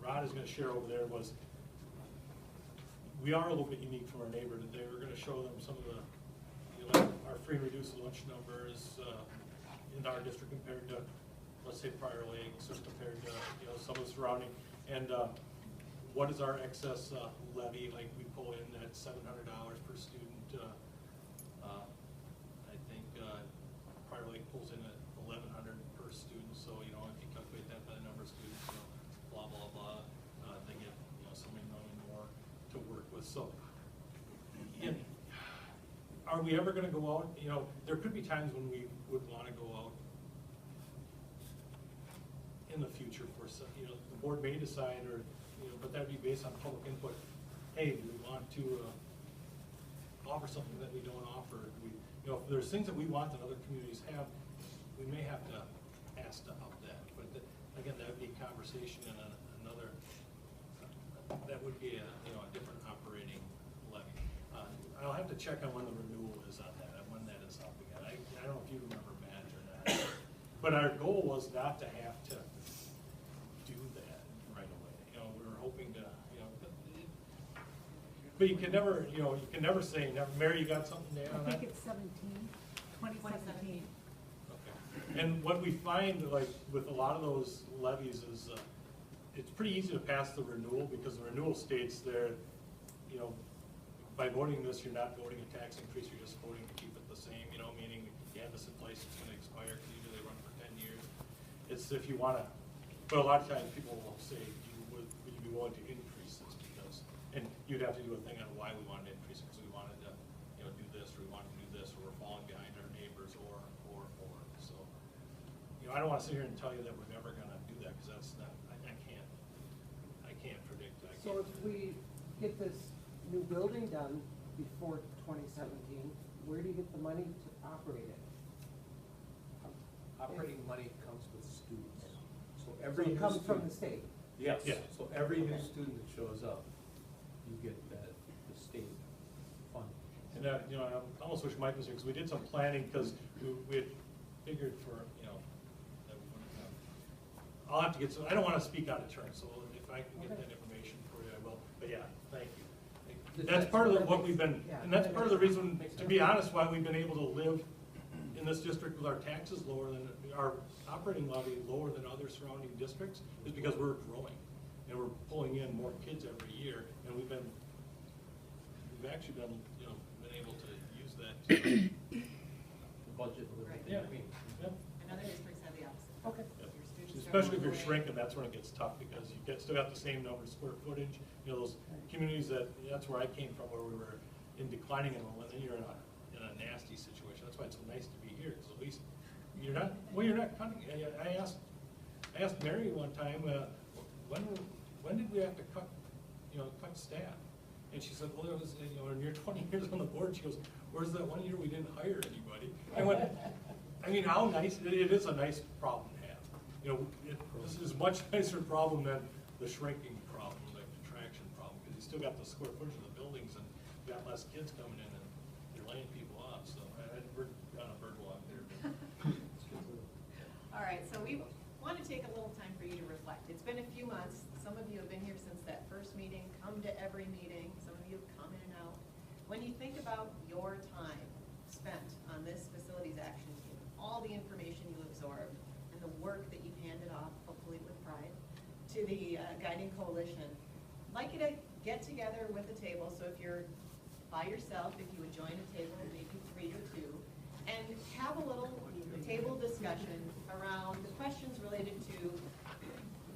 Rod is going to share over there was, we are a little bit unique from our neighbor today. We're going to show them some of the, our free and reduced lunch numbers in our district compared to, let's say, Prior Lakes, or compared to, some of the surrounding. And what is our excess levy? Like, we pull in that $700 per student. I think Prior Lake pulls in at $1,100 per student. So, if you calculate that by the number of students, blah, blah, blah, they get, something more to work with. So, are we ever going to go out? There could be times when we would want to go out in the future for some, the board may decide, or, but that'd be based on public input. Hey, we want to offer something that we don't offer. If there's things that we want that other communities have, we may have to asked about that. But again, that would be a conversation and another, that would be a, you know, a different operating levy. I'll have to check on when the renewal is on that, and when that is up again. I don't know if you remember, Matt, or not. But our goal was not to have to do that right away. You know, we were hoping to, you know, but you can never, you know, you can never say never. Mary, you got something to add on I that? think it's 2017. Okay. And what we find, like, with a lot of those levies is, it's pretty easy to pass the renewal, because the renewal states there, you know, by voting this, you're not voting a tax increase, you're just voting to keep it the same, you know, meaning you have this in place, it's gonna expire, because usually they run for 10 years. It's if you wanna, but a lot of times people will say, would you be willing to increase this, because, and you'd have to do a thing on why we wanted to increase it, because we wanted to, you know, do this, or we wanted to do this, or we're falling behind our neighbors, or, so. You know, I don't wanna sit here and tell you that we're never gonna do that, because that's not, I can't predict. So if we get this new building done before 2017, where do you get the money to operate it? Operating money comes with students. So So every it new comes from the student. state? Yes, Yeah. so every new student that shows up, you get that, the state fund. And, you know, I almost wish Mike was here, because we did some planning, because we had figured for, you know, that we wouldn't have. I'll have to get some, I don't want to speak out of turn, so if I can get that information for you, I will. But yeah, thank you. That's part of what we've been, and that's part of the reason, to be honest, why we've been able to live in this district with our taxes lower than, our operating levy lower than other surrounding districts, is because we're growing. And we're pulling in more kids every year, and we've actually been, you know, been able to use that to, The budget with Right. everything. yeah. And other districts have the opposite. Okay. Yeah. Your students are Especially if going you're away. shrinking, that's when it gets tough, because you still got the same number of square footage. You know, those communities that's where I came from, where we were in declining enrollment, and then you're in a nasty situation. That's why it's so nice to be here, because at least you're not cutting. I asked Mary one time, when did we have to cut staff? And she said, well, it was, you know, in your 20 years on the board, she goes, where's that one year we didn't hire anybody? I went, I mean, how nice, it is a nice problem to have. You know, this is a much nicer problem than the shrinking problem, the contraction problem, because you still got the square footage of the buildings, and you got less kids coming in, and you're laying people off, so we're on a bird walk there. All right, so we want to take a little time for you to reflect. It's been a few months. Some of you have been here since that first meeting, come to every meeting. Some of you have come in and out. When you think about your time spent on this facilities action team, all the information you absorbed, and the work that you've handed off, hopefully with pride, to the guiding coalition, I'd like you to get together with the table. So if you're by yourself, if you would join a table, maybe 3 or 2, and have a little table discussion around the questions related to,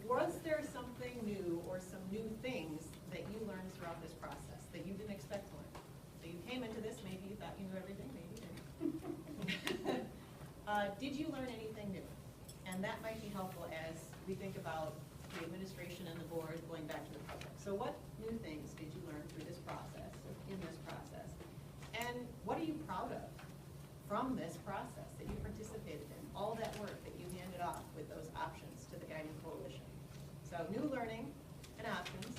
was there something new or some new things that you learned throughout this process that you didn't expect to learn? So you came into this, maybe you thought you knew everything, maybe you didn't. Did you learn anything new? And that might be helpful as we think about the administration and the board going back to the public. So what new things did you learn through this process, in this process? And what are you proud of from this process that you participated in? All that work that you handed off with those options to the guiding coalition. So new learning and options,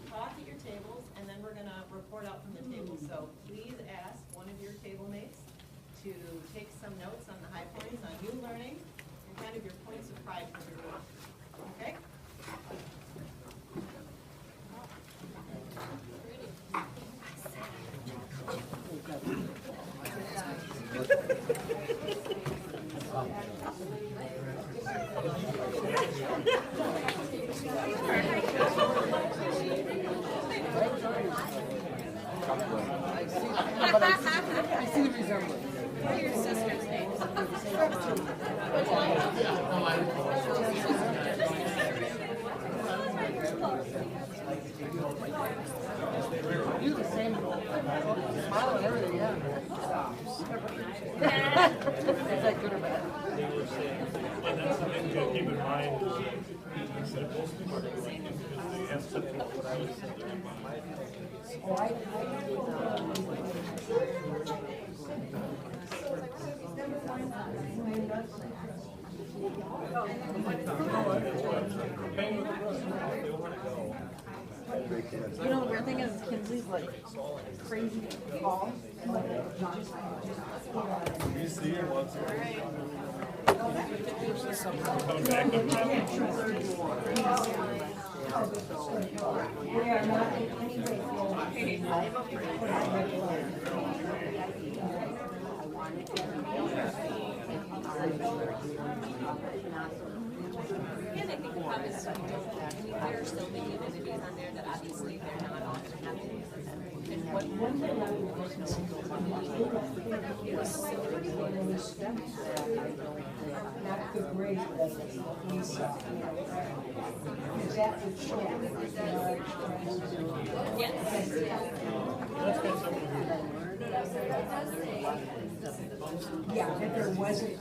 talk at your tables, and then we're gonna report out from the tables. So please ask one of your table mates to take some notes on the high points on new learning and kind of your points of pride for your work. Okay? I see the resemblance. What are your sister's names? You the same, smile and everything, yeah. Is that good or bad? And that's something to keep in mind, is that most people are gonna like it, because they have such a Oh, You know, the weird thing is Kinsley's like crazy tall. You see her once. We are not in any way. And I think the problem is, there are so many entities on there that obviously they're not all gonna have to. And what Not the grade that we saw. That would show. Yeah, but there wasn't.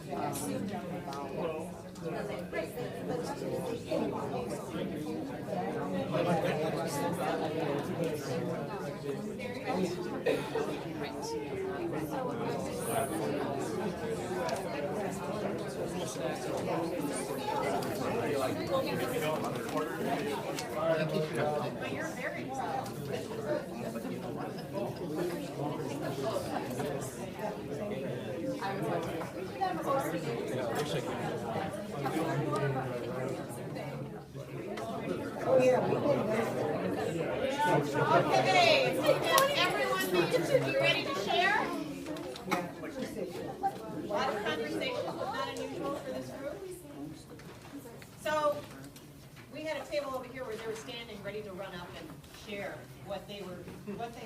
You're very proud. Oh, yeah, we Okay, everyone, be ready to share? A lot of conversations, but not unusual for this group. So, we had a table over here where they were standing, ready to run up and share what they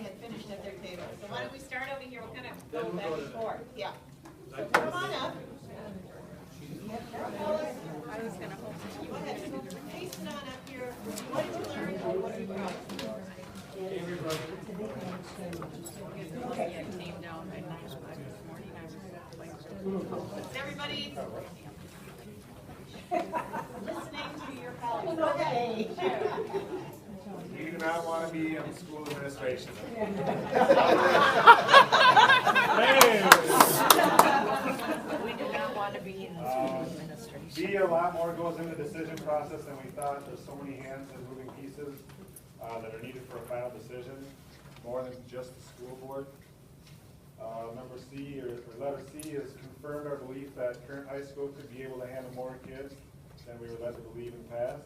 had finished at their table. So why don't we start over here, we'll kind of go back and forth, yeah. So come on up. I was gonna hope. Go ahead, hasten on up here. What did you learn, or what are you proud of? I came down at 9 o'clock this morning, I was like, Is everybody listening to your colleagues? Okay. You do not want to be in school administration. We do not want to be in the school administration. A lot more goes into the decision process than we thought. There's so many hands and moving pieces that are needed for a final decision, more than just the school board. Number C, or letter C, is confirmed our belief that current high school could be able to handle more kids than we were led to believe in the past.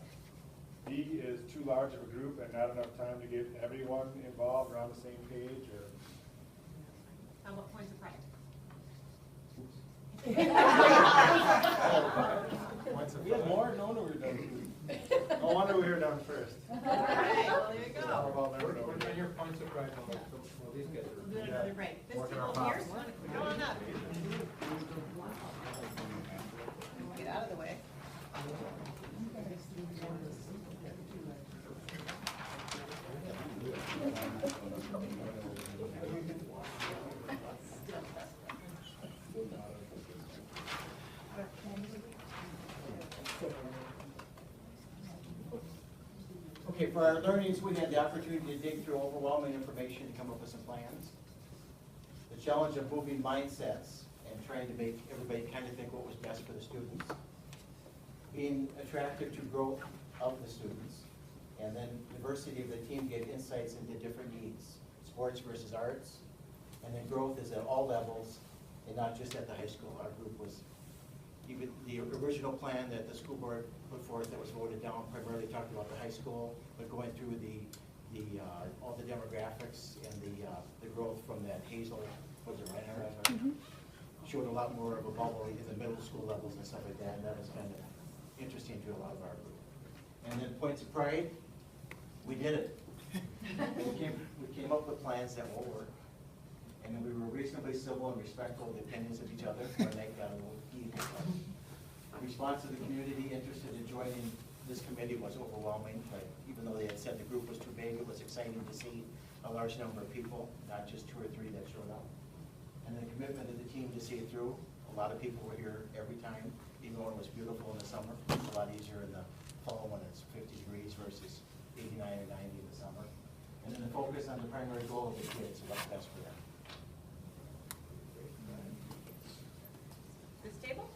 D is too large of a group and not enough time to get everyone involved or on the same page. Or On what points of pride? we had more? No wonder we were done. No wonder we were done first. All right, well, there you go. We're on your points of pride, well, these guys We'll do are. another break. This table here, go on up. Get out of the way. Okay, for our learnings, we had the opportunity to dig through overwhelming information to come up with some plans. The challenge of moving mindsets and trying to make everybody kind of think what was best for the students. Being attractive to growth of the students. And then diversity of the team gave insights into different needs, sports versus arts. And then growth is at all levels and not just at the high school. Our group was, even the original plan that the school board put forth that was voted down primarily talked about the high school, but going through all the demographics and the growth from that Hazel, was it right? Showed a lot more of a bubble in the middle school levels and stuff like that, and that was kind of interesting to a lot of our group. And then points of pride, we did it. We came up with plans that will work. And then we were reasonably civil and respectful of the opinions of each other when they got a little heated. Response of the community interested in joining this committee was overwhelming, but even though they had said the group was too big, it was exciting to see a large number of people, not just 2 or 3 that showed up. And the commitment of the team to see it through. A lot of people were here every time, even when it was beautiful in the summer. It's a lot easier in the fall when it's 50 degrees versus 89 or 90 in the summer. And then the focus on the primary goal of the kids, what's best for them. This table?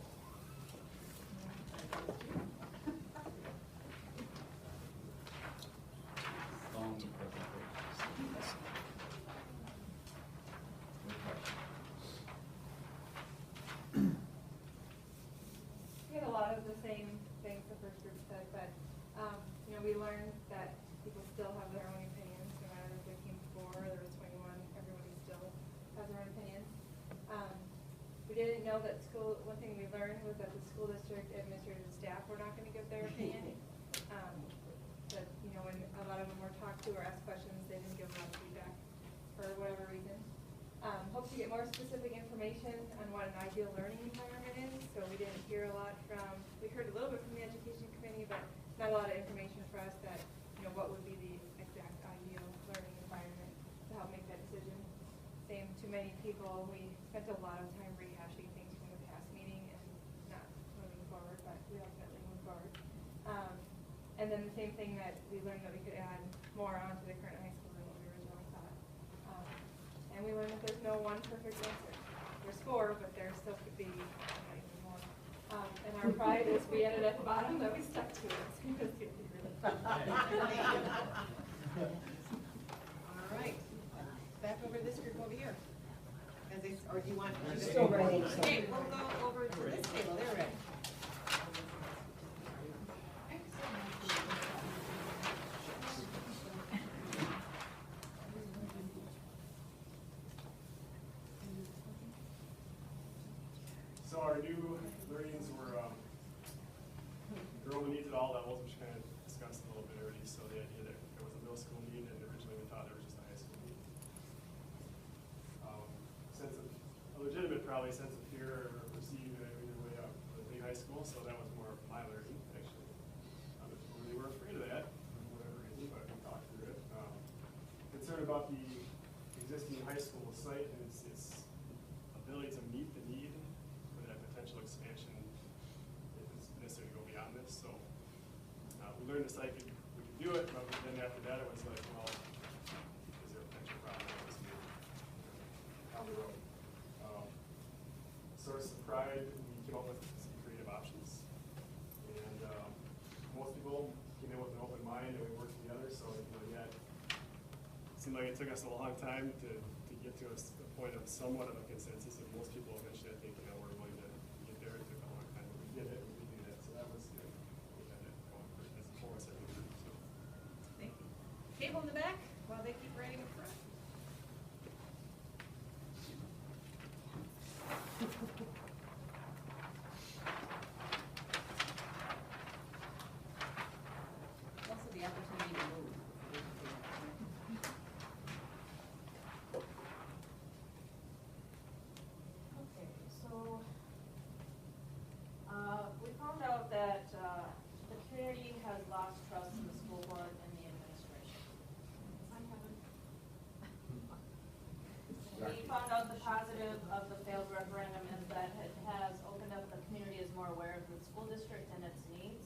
we learned that people still have their own opinions, no matter if they came before, or there was 21, everybody still has their own opinions. We didn't know that one thing we learned was that the school district administrators and staff were not gonna give their opinion. That, you know, when a lot of them were talked to or asked questions, they didn't give a lot of feedback for whatever reason. Hope to get more specific information on what an ideal learning environment is. So we didn't hear a lot we heard a little bit from the education committee, but not a lot of information for us that, you know, what would be the exact ideal learning environment to help make that decision. Same to many people, we spent a lot of time rehashing things from the past meeting and not moving forward, but we ultimately moved forward. And then the same thing that we learned that we could add more onto the current high school than what we originally thought. And we learned that there's no one perfect answer. There's 4, but there still could be even more. And our pride is we ended at the bottom, that we stuck to it. So it was really fun. All right, back over to this group over here. Or do you want? She's still ready, so. Okay, we'll go over to this table, they're ready. So our new learnings were girl needs at all levels, which kind of discussed a little bit already. So the idea that there was a middle school need, and originally we thought there was just a high school need. A legitimate probably sense of fear or perceived either way up with a big high school. So that was more of my learning actually. We were afraid of that for whatever reason, but we talked through it. Concerned about the existing high school site and its ability to meet the need for that potential expansion if it's necessary to go beyond this. So we learned the site we could do it, but then after that it was like, well, is there a potential problem with this move down the road? Source of pride, we came up with some creative options, and most people came in with an open mind and we worked together. So it seemed like it took us a long time to get to a point of somewhat of a consensus, and most people eventually, I think, were willing to get there. It took a long time, but we did it, we did it. So that was good. We had it going for us, I think. So. Thank you. Table in the back while they keep writing in front. Also the opportunity to move. Okay, so, we found out that, the community has lost trust in the school board and the administration. We found out the positive of the failed referendum is that it has opened up, the community is more aware of the school district and its needs.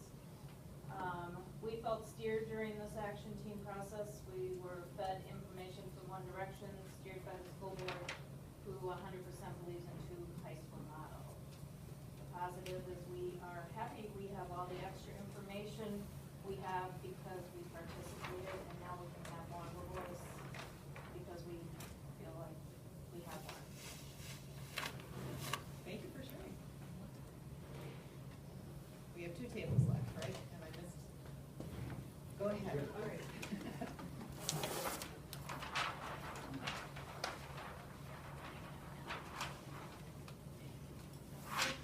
We felt steered during this action team process. We were fed information from One Direction, steered by the school board, who 100% believes in 2 high school model. The positive is we are happy we have all the extra information we have because we participated, and now we can have more of a voice because we feel like we have one. Thank you for sharing. We have 2 tables left, right? Have I missed? Go ahead. All right.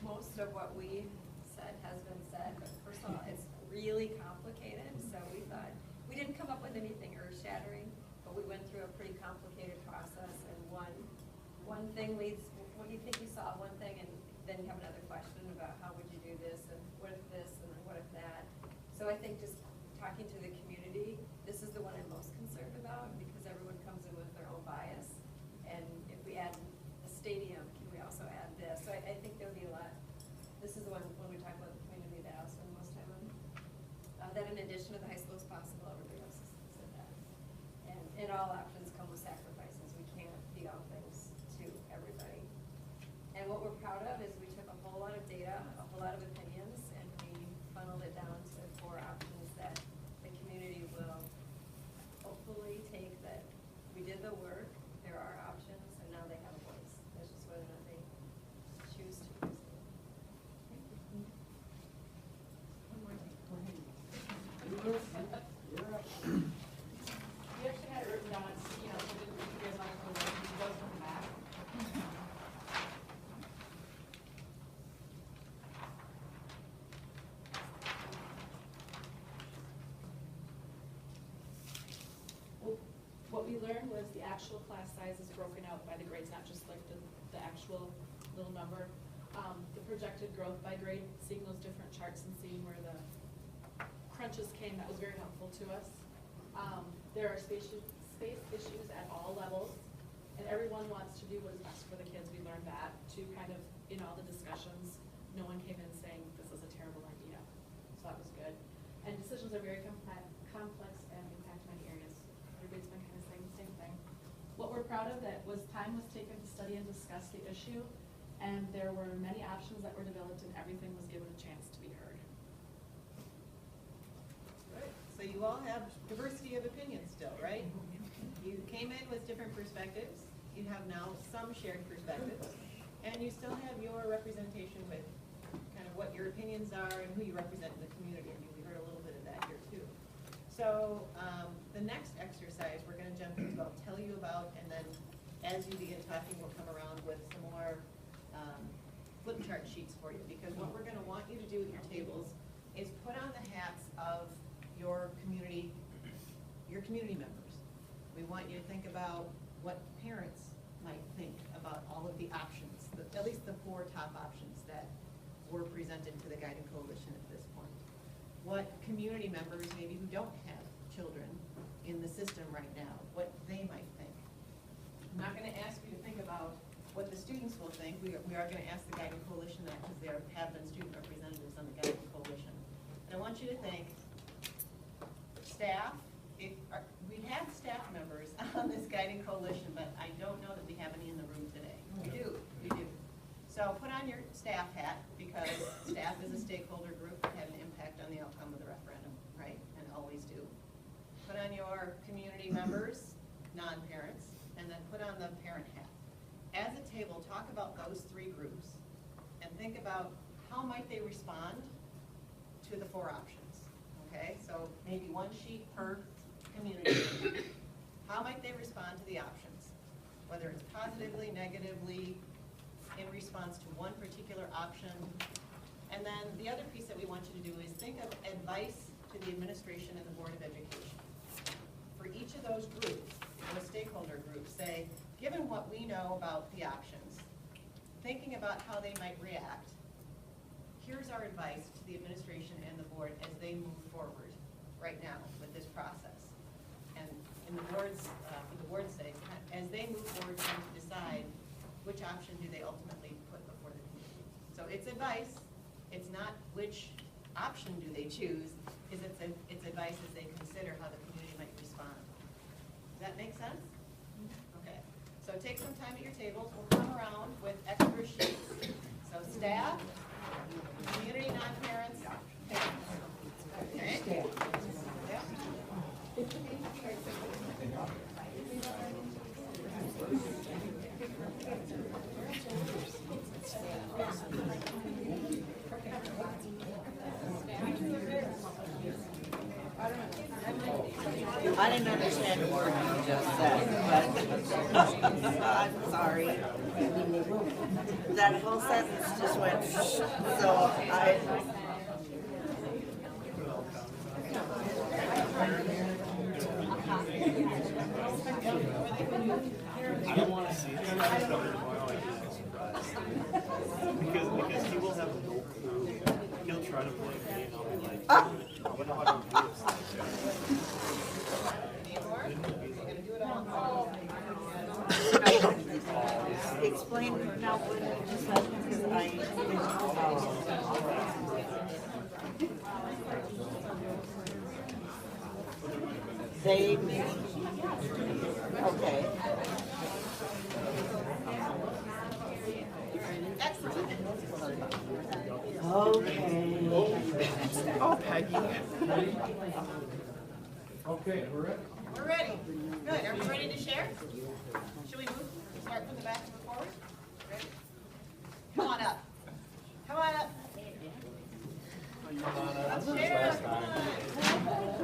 Most of what we said has been said, but first of all, it's really complicated, so we thought, we didn't come up with anything earth-shattering, but we went through a pretty complicated process, and one thing leads, what do you think you saw one thing, and then you have another question about how would you do this, and what if this, and what if that. So I think just talking to the community, this is the one I'm most concerned about, because everyone comes in with their own bias, and if we add a stadium, can we also add this? So I think there'll be a lot. This is the one, when we talk about the community that I'll spend most time on. That in addition to the high school is possible, everybody else has said that. And all options come with sacrifices. We can't be all things to everybody. And what we're proud of is we took a whole lot of data, a whole lot of opinions, and we funneled it down to 4 options that the community will hopefully take, that we did the work, there are options, and now they have a voice. That's just whether or not they choose to use it. One more thing. We actually had it written down, it's, you know, so that you guys might know what he does from that. Well, what we learned was the actual class size is broken out by the grades, not just like the actual little number. The projected growth by grade, seeing those different charts and seeing where the crunches came, that was very helpful to us. There are space issues at all levels, and everyone wants to do what is best for the kids. We learned that to kind of, in all the discussions, no one came in saying this is a terrible idea. So that was good. And decisions are very complex and impact many areas. Everybody's been kind of saying the same thing. What we're proud of that was time was taken to study and discuss the issue, and there were many options that were developed and everything was given a chance to be heard. Good. So you all have diversity of opinion still, right? You came in with different perspectives. You have now some shared perspectives. And you still have your representation with kind of what your opinions are and who you represent in the community. I mean, we heard a little bit of that here too. So the next exercise we're going to jump into, I'll tell you about, and then as you begin talking, we'll come around with some more flip chart sheets for you. Because what we're going to want you to do with your tables is put on the hats of your community members. We want you to think about what parents might think about all of the options, at least the 4 top options that were presented to the Guiding Coalition at this point. What community members, maybe who don't have children in the system right now, what they might think. I'm not going to ask you to think about what the students will think. We are going to ask the Guiding Coalition that because there have been student representatives on the Guiding Coalition. And I want you to think, staff, we have staff members on this Guiding Coalition, but I don't know that we have any in the room today. We do. So put on your staff hat, because staff is a stakeholder group that had an impact on the outcome of the referendum, right? And always do. Put on your community members, non-parents, and then put on the parent hat. As a table, talk about those 3 groups and think about how might they respond to the 4 options, okay? So maybe 1 sheet per community. How might they respond to the options? Whether it's positively, negatively, in response to one particular option. And then the other piece that we want you to do is think of advice to the administration and the Board of Education. For each of those groups, those stakeholder groups, say, given what we know about the options, thinking about how they might react, here's our advice to the administration and the board as they move forward right now with this process. And in the board's, for the board's sake, as they move forward trying to decide which option do they ultimately put before the community. So it's advice. It's not which option do they choose. It's advice as they consider how the community might respond. Does that make sense? Okay. So take some time at your tables. We'll come around with extra sheets. So staff, community, non-parents, parents. Okay? Yep. I didn't understand a word you just said, but I'm sorry. That whole sentence just went, so I. I don't want to see it because he will have no clue. He'll try to play me and I'll be like, what do I do this? Explain now what you just said, because they okay. Okay. Oh, Peggy. Okay, we're ready. We're ready. Good. Are we ready to share? Should we move? Start from the back and move forward? Ready? Come on up. Come on up. Let's share. Come on.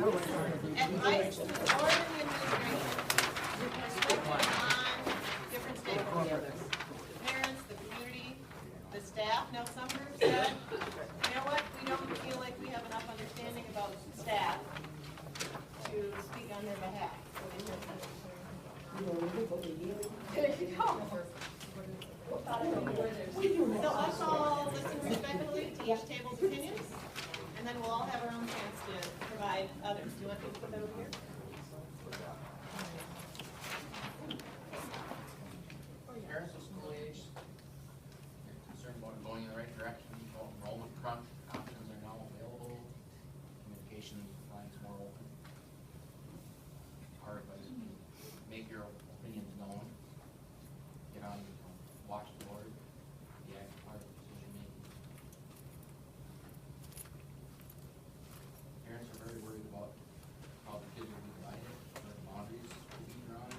right, so the board and the administration, reflecting on different stakeholders, the parents, the community, the staff. Now, some groups said, you know what, we don't feel like we have enough understanding about staff to speak on their behalf. There you go. So let's all listen respectfully to each table's opinions, and then we'll all have our own chance to provide others. Do you want me to put that over here? Parents of school age, concerned about going in the right direction, enrollment crunch, options are now available, communication lines more open. Our advice, make your opinions known, get on, watch the board, be active part of decision making. Parents are very worried about how the kids will be divided, where the boundaries will be drawn,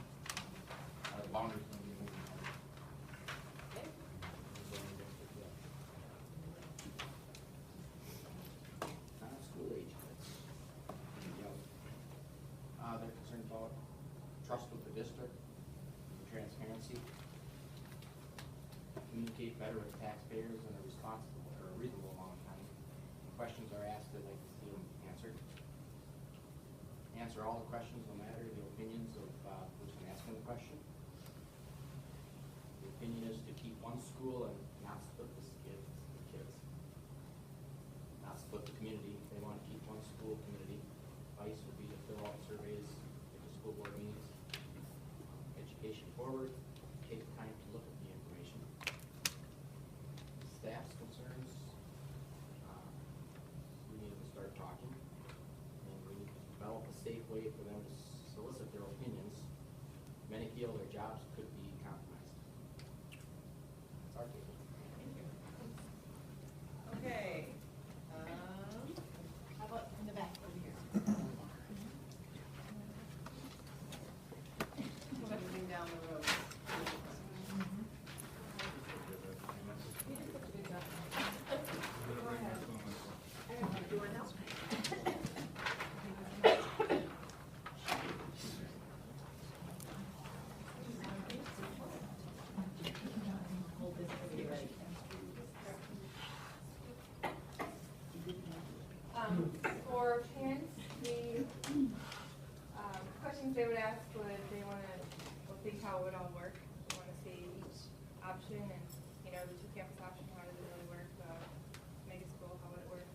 how the boundaries will be moving. Non-school age kids. They're concerned about trust with the district, transparency, communicate better with taxpayers in a responsible or a reasonable amount of time. When questions are asked, they'd like to see them answered. Answer all the questions, no matter the opinions of the person asking the question. The opinion is to keep one school and not split the kids. Not split the community. They want to keep one school community. Advice would be to fill out surveys at the school board meetings. Education forward, take time to look at the information. Staff's concerns, we need to start talking, and we need to develop a safe way for them to solicit their opinions. Many feel their jobs could be compromised. That's our take. Thank you. Okay. How about in the back over here? Moving down the road. Do you want help? Hold this for you, ready? For parents, the questions they would ask would, they want to think how it would all work. They want to see each option and, you know, the two campus option, how does it really work, the mega school, how would it work.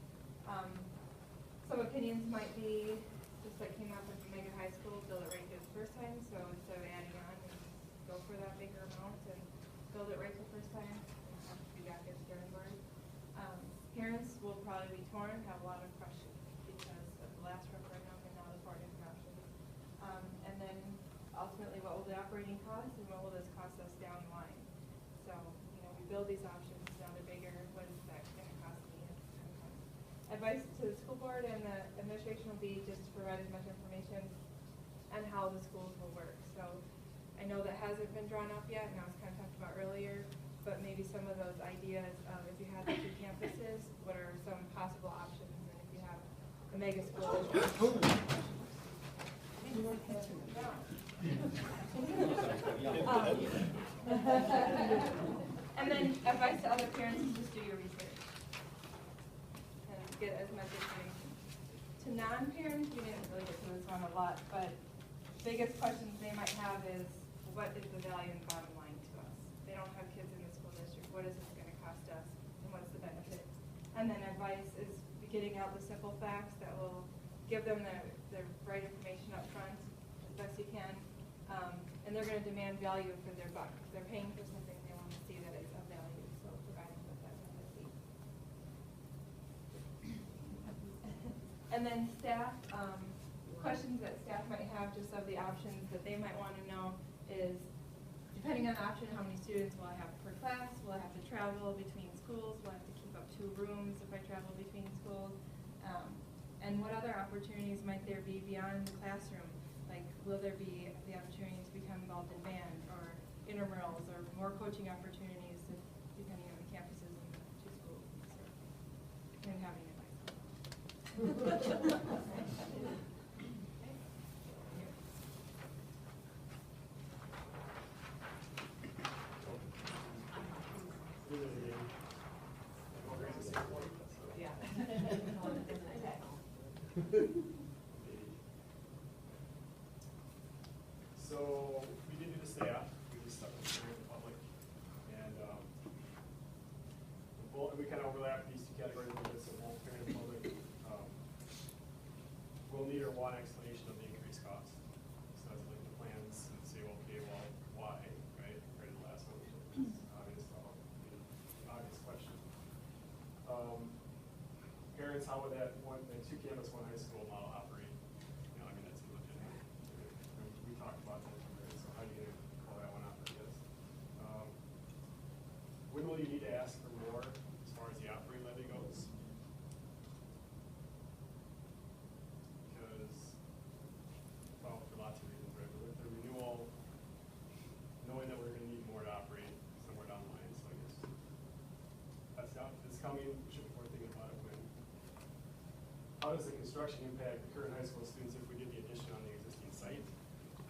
Some opinions might be, just like came up with the mega high school, build it right the first time, so instead of adding on, go for that bigger amount and build it right the first time, and have to be back at the drawing board. Parents will probably be torn, have a lot of questions because of the last referendum and now the four different options. And then ultimately, what will the operating cost and what will this cost us down the line? So, you know, we build these options, now they're bigger, what is that going to cost me? Advice to the school board and the administration will be just to provide as much information on how the schools will work. So I know that hasn't been drawn up yet, and I was kind of talked about earlier, but maybe some of those ideas of if you have the two campuses, what are some possible options, and if you have a mega school. And then advice to other parents is just do your research and get as much information. To non-parents, we didn't really get to this one a lot, but biggest questions they might have is, what is the value and bottom line to us? They don't have kids in the school district. What is this going to cost us, and what's the benefit? And then advice is getting out the simple facts that will give them the right information up front as best you can. And they're going to demand value for their buck. If they're paying for something, they want to see that it's of value, so provide them with that empathy. And then staff, questions that staff might have just of the options that they might want to know is, depending on the option, how many students will I have per class? Will I have to travel between schools? Will I have to keep up 2 rooms if I travel between schools? And what other opportunities might there be beyond the classroom? Like, will there be the opportunity to become involved in band or intramurals or more coaching opportunities depending on the campuses and the 2 schools? And having advice. So we did do the staff, we just stuck with the public, and we kind of overlap these two categories a little bit, so both parent and public will need or want explanation of the increased cost. So that's like the plans and say, okay, well, why, right? Right to the last one, it's obvious, obvious question. Parents, how would that one, the two campus, one high school model operate? You know, I mean, that's legitimate. We talked about that, right? So how do you call that one off, I guess? When will you need to ask for more as far as the operating levy goes? Because, well, for lots of reasons, right? With the renewal, knowing that we're gonna need more to operate somewhere down the line, so I guess that's not, it's coming, we should be thinking about it when. How does the construction impact the current high school students if we get the addition on the existing site?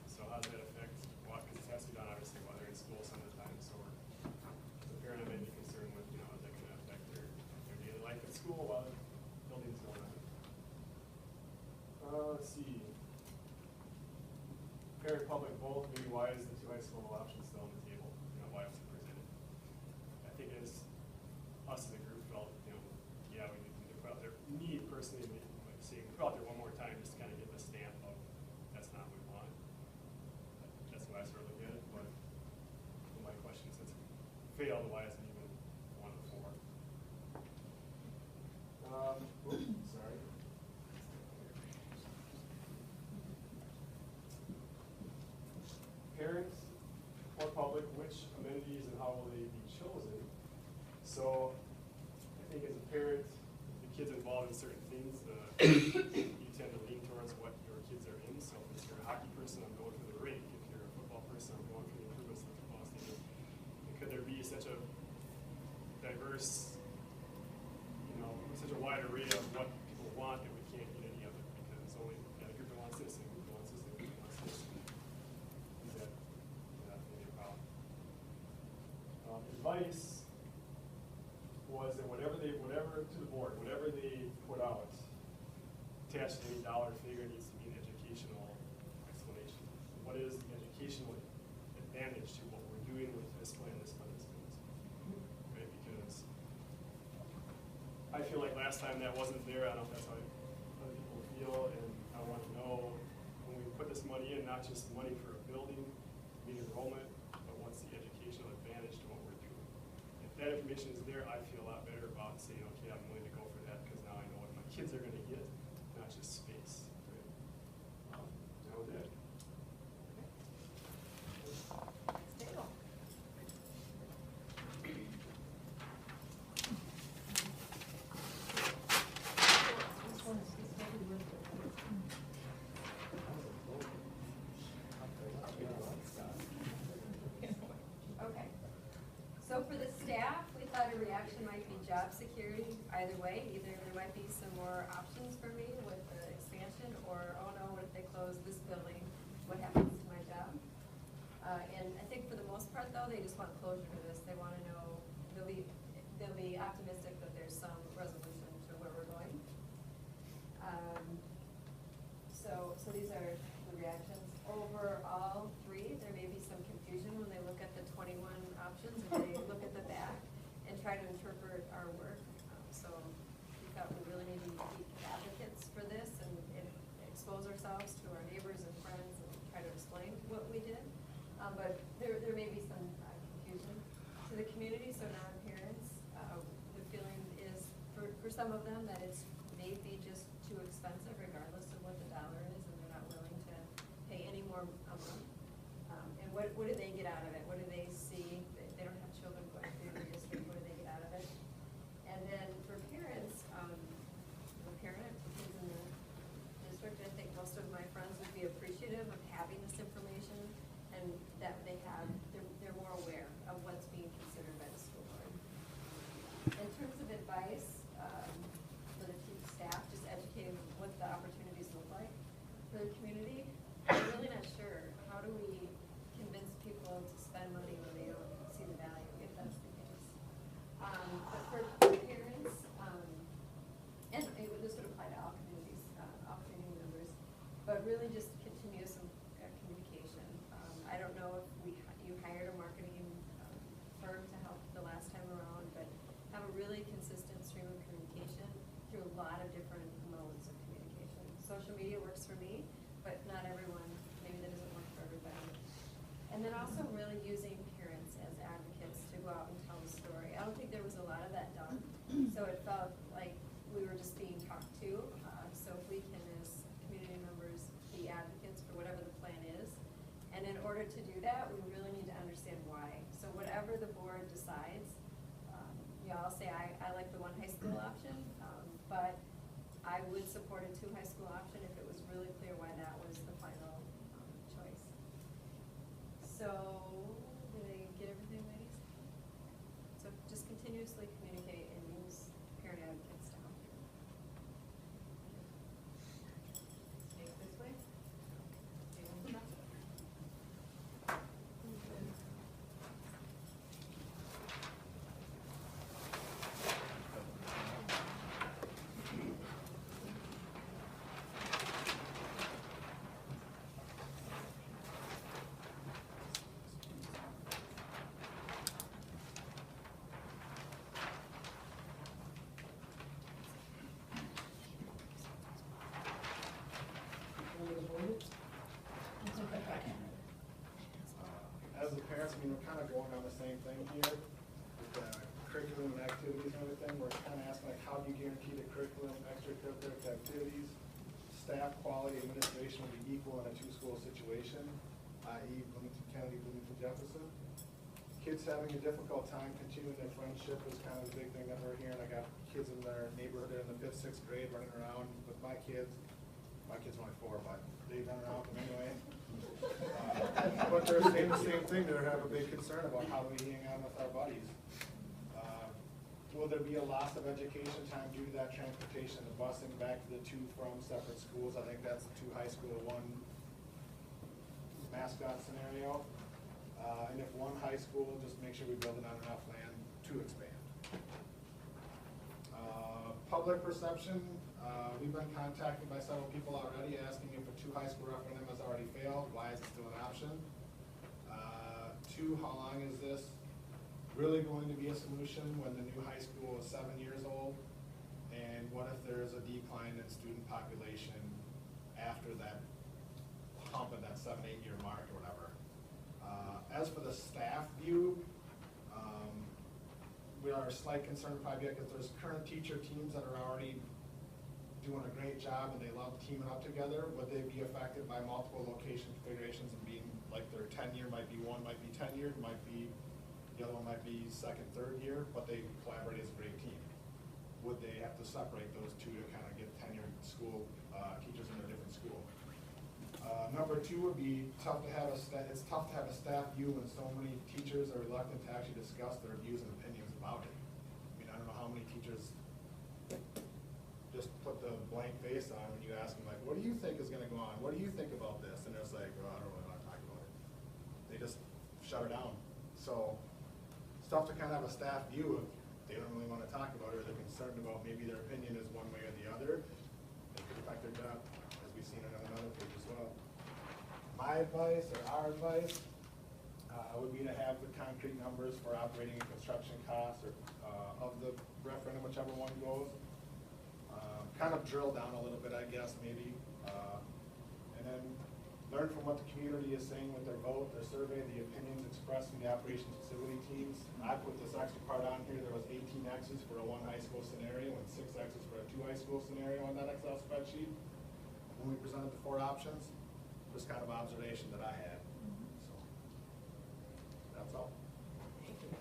So how does that affect, well, because it has to be done obviously while they're in school some of the time, so we're, as a parent, I may be concerned with, you know, is that gonna affect their daily life at school while the building's going on? Let's see. Parent, public, both, maybe why is the two high school options still on the table? You know, why was it presented? I think as us as a group felt, you know, yeah, we need to put out there, me personally, like say, we put out there one more time just to kind of get the stamp of that's not what we want. That's the way I sort of look at it, but my question, since it failed, why isn't even one of the four? Oops, sorry. Parents or public, which amenities and how will they be chosen? So I think as a parent, the kids involved in certain things, you tend to lean towards what your kids are in. So if you're a hockey person, I'm going for the rink. If you're a football person, I'm going for the improvements in the football stadium. And could there be such a diverse, you know, such a wide array of what people want that we can't get any of it because it's only a group that wants this and a group that wants this and a group that wants this. Is that maybe a problem? Advice was that whatever to the board, whatever they put out, attached to any dollar figure needs to be an educational explanation. What is the educational advantage to what we're doing with this plan, this plan, this plan, this plan? Right? Because I feel like last time that wasn't there. I don't know if that's how other people feel, and I want to know when we put this money in, not just money for a building, mean enrollment, but what's the educational advantage to what we're doing. If that information is there, I feel a lot better about saying, okay, I'm willing to go for that because now I know what my kids are going to get, not just space. Right? That was it. Okay. So for the staff, we thought a reaction might be job security either way. Either there might be some more options for me with the expansion, or, oh no, what if they close this building? What happens to my job? And I think for the most part though, they just want closure to this. They want to know, they'll be optimistic that there's some resolution to where we're going. So these are the reactions. Over all three, there may be some confusion when they look at the 21 options and they look at the back and try to interpret our work. So we thought we really need to be advocates for this and expose ourselves to our neighbors and friends and try to explain what we did. But there may be some confusion to the community, so non-parents. The feeling is for some of them that it's maybe just too expensive regardless of what the dollar is, and they're not willing to pay any more a month. And what do they get out of it? What do they see? They don't have children going through the district. What do they get out of it? And then for parents, the parent who's in the district, I think most of my friends would be appreciative of having this information and that they're more aware of what's being considered by the school board. In terms of advice, the really just continuous communication. I don't know if you hired a marketing firm to help the last time around, but have a really consistent stream of communication through a lot of different modes of communication. Social media works for me, but not everyone, maybe that doesn't work for everybody. And then also really using parents as advocates to go out and tell the story. I don't think there was a lot of that done, so it felt like we were just being talked to. So if we can, as community members, be advocates for whatever the plan is, and in order to do that, we really need to understand why. So whatever the board decides, y'all say I like the one high school option, but I would support a 2 high school option if it was really clear why that was the final choice. So, did I get everything ready? So just continuously communicate and use parent advocates to help you. Take it this way. As the parents, I mean, we're kind of going on the same thing here with the curriculum and activities and everything. We're kind of asking like, how do you guarantee the curriculum, extracurricular activities, staff quality, administration will be equal in a 2-school situation, i.e. Bloomington County, Bloomington Jefferson. Kids having a difficult time continuing their friendship is kind of the big thing that we're hearing. I got kids in their neighborhood in the 5th, 6th grade running around with my kids. My kid's only 4, but they run around with them anyway. But they're saying the same thing. They have a big concern about how we hang out with our buddies. Will there be a loss of education time due to that transportation, the busing back to the 2 from separate schools? I think that's the 2 high school, 1 mascot scenario. And if 1 high school, just make sure we build it on enough land to expand. Public perception, we've been contacted by several people already asking if a 2 high school referendum has already failed, why is it still an option? 2, how long is this really going to be a solution when the new high school is 7 years old? And what if there is a decline in student population after that hump of that 7-8 year mark or whatever? As for the staff view, we are a slight concern probably because there's current teacher teams that are already doing a great job and they love teaming up together. Would they be affected by multiple location configurations and being like their tenure might be 1 might be tenured, might be the other one might be 2nd, 3rd year, but they collaborate as a great team? Would they have to separate those 2 to kind of get tenured school teachers in a different school? Number 2 would be tough to have it's tough to have a staff view when so many teachers are reluctant to actually discuss their views and opinions about it. I mean, I don't know how many teachers just put the blank face on when you ask them like, what do you think is gonna go on? What do you think about this? And it's like, well, I don't really want to talk about it. They just shut it down. So it's tough to kind of have a staff view if they don't really want to talk about it or they're concerned about maybe their opinion is one way or the other. It could affect their job, as we've seen it on another page as well. My advice, or our advice, would be to have the concrete numbers for operating and construction costs or of the referendum, whichever one goes. Kind of drill down a little bit, I guess, maybe. And then learn from what the community is saying with their vote, their survey, the opinions expressed in the operations facility teams. I put this extra part on here. There was 18 X's for a 1 high school scenario and 6 X's for a 2 high school scenario on that Excel spreadsheet. When we presented the 4 options, just kind of observation that I had. So that's all. Thank you.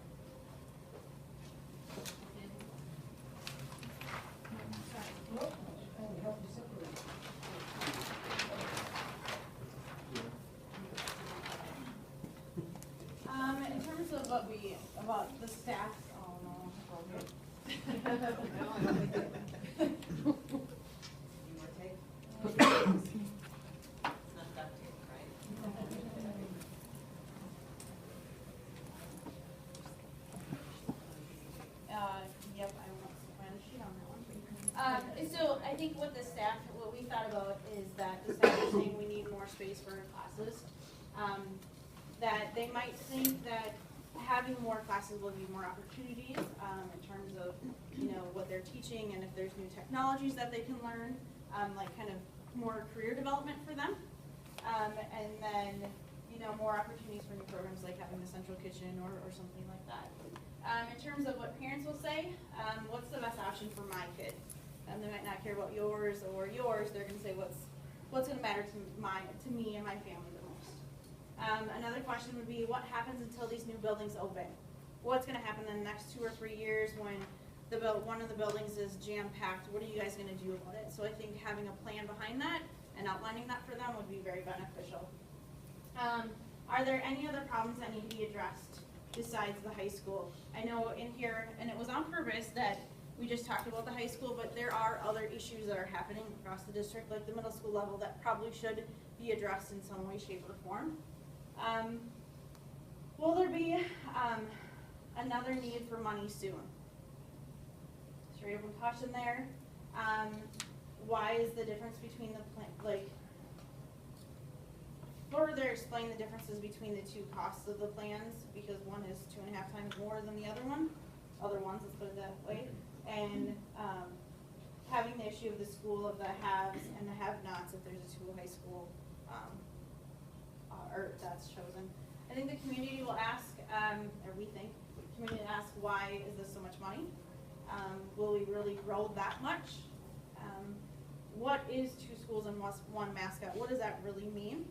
In terms of about the staff, oh no. You want tape? It's not duct tape, right? Yep, I want to find a sheet on that one. So I think what we thought about is that the staff saying we need more space for our classes. That they might think that having more classes will give more opportunities, in terms of, what they're teaching and if there's new technologies that they can learn, like kind of more career development for them. And then, more opportunities for new programs like having the central kitchen or something like that. In terms of what parents will say, what's the best option for my kid? They might not care about yours or yours, they're gonna say what's gonna matter to me and my family the most. Another question would be, what happens until these new buildings open? What's gonna happen in the next 2 or 3 years when one of the buildings is jam-packed? What are you guys gonna do about it? So I think having a plan behind that and outlining that for them would be very beneficial. Are there any other problems that need to be addressed besides the high school? I know in here, and it was on purpose that we just talked about the high school, but there are other issues that are happening across the district, like the middle school level, that probably should be addressed in some way, shape, or form. Will there be another need for money soon? Straight up caution there. Why is the difference between the further explain the differences between the two costs of the plans, because one is 2.5 times more than the other ones, let's put it that way. And having the issue of the school of the haves and the have-nots if there's a school high school or that's chosen. I think the community will ask, or we think, the community will ask, why is this so much money? Will we really grow that much? What is 2 schools and 1 mascot? What does that really mean?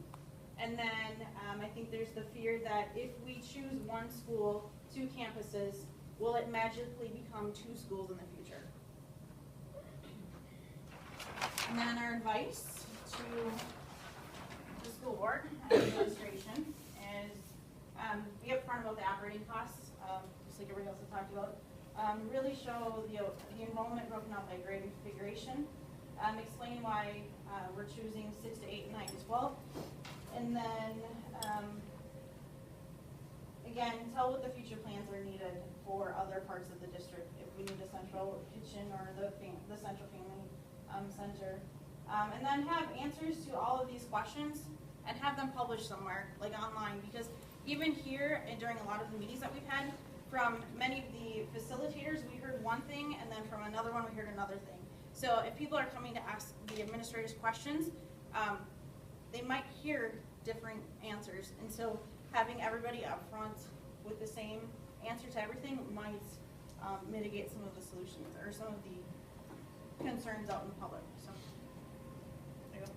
And then I think there's the fear that if we choose 1 school, 2 campuses, will it magically become 2 schools in the future? And then our advice to the school board and administration is be upfront about the operating costs, just like everybody else has talked about. Really show the enrollment broken out by grade and configuration. Explain why we're choosing 6 to 8, 9 to 12. And then, again, tell what the future plans are needed for other parts of the district. If we need a central kitchen or the central family center. And then have answers to all of these questions and have them published somewhere, like online. Because even here, and during a lot of the meetings that we've had, from many of the facilitators, we heard one thing, and then from another one, we heard another thing. So if people are coming to ask the administrators questions, they might hear different answers. And so having everybody up front with the same answer to everything might mitigate some of the solutions or some of the concerns out in the public. So there you go.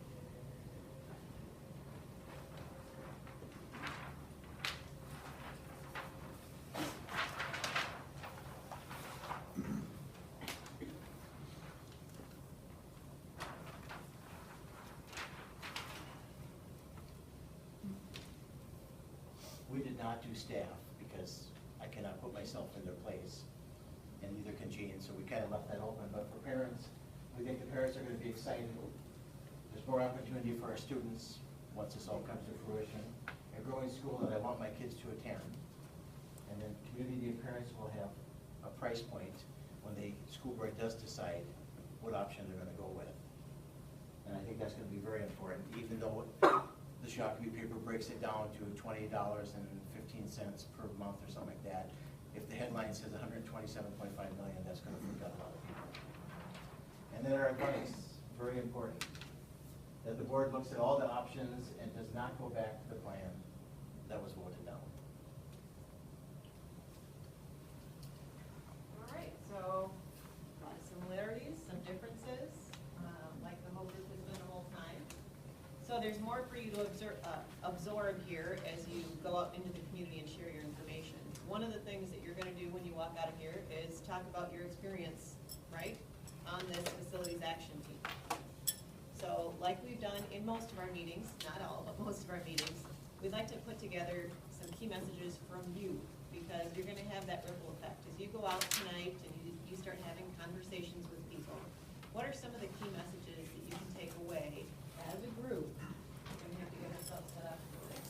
We did not do staff because I cannot put myself in their place, and neither can Jean, so we kind of left that open. But for parents, we think the parents are going to be excited. There's more opportunity for our students once this all comes to fruition. A growing school that I want my kids to attend. And then community and parents will have a price point when the school board does decide what option they're going to go with. And I think that's going to be very important, even though the Shakopee paper breaks it down to $20.15 per month or something like that. If the headline says 127.5 million, that's going to freak out a lot of people. And then our advice, very important, that the board looks at all the options and does not go back to the plan that was voted down. All right, so similarities, some differences, like the whole group has been the whole time. So there's more for you to absorb here as you go out into the community and share your information. One of the things that you're going to do when you walk out of here is talk about your experience, right, on this facilities action team. So like we've done in most of our meetings, not all, but most of our meetings, we'd like to put together some key messages from you, because you're going to have that ripple effect. As you go out tonight and you start having conversations with people, what are some of the key messages that you can take away as a group? We're going to have to get ourselves set up for this.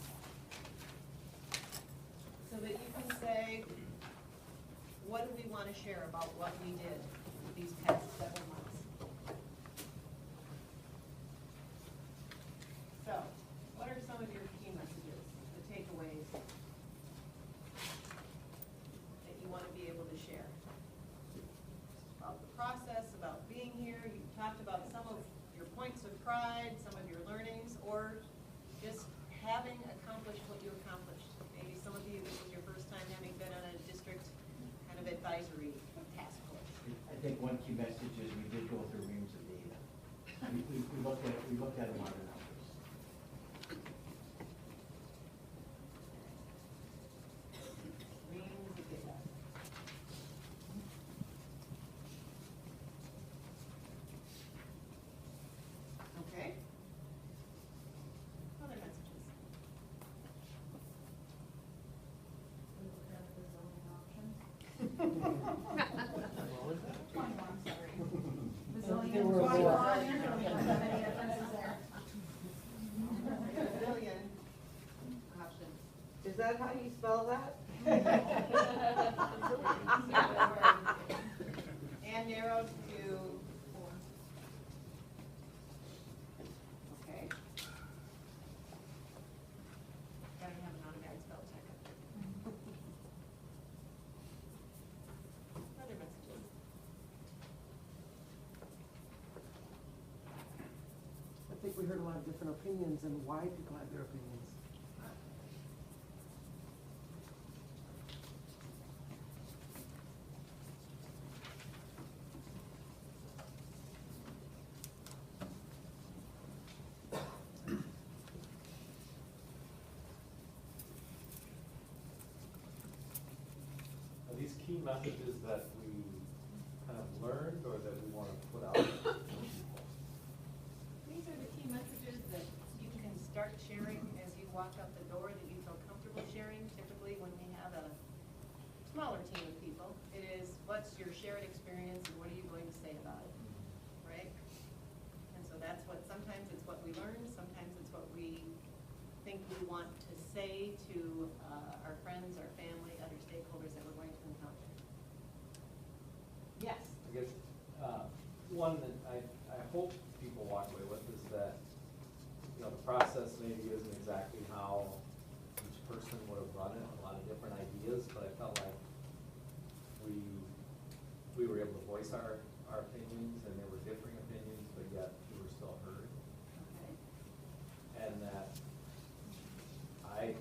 So that you can say, what do we want to share about what we did these past several months? or just having accomplished what you accomplished. Maybe some of you, this is your first time having been on a district kind of advisory task force. I think one key message is we did go through reams of data. We looked at a lot of numbers. Reams of data. Okay. Other messages? There were more. Million options. Is that how you spell that? And narrowed to 4. Okay. Gotta have an automatic spell check up there. Other messages? I think we heard a lot of different opinions and why people have their opinions. Are these key messages that we kind of learned or that we want to put out? These are the key messages that you can start sharing as you walk out the door that you feel comfortable sharing. Typically, when we have a smaller team of people, it is what's your shared experience and what are you going to say about it, right? And so that's what, sometimes it's what we learn, sometimes it's what we think we want to say to our friends, our family, other stakeholders that we're going to encounter. Yes? I guess, one that I hope people walk away with is that, you know, the process maybe isn't exactly how each person would have run it, a lot of different ideas, but I felt like we were able to voice our opinions, and there were differing opinions, but yet we were still heard. Okay. And that I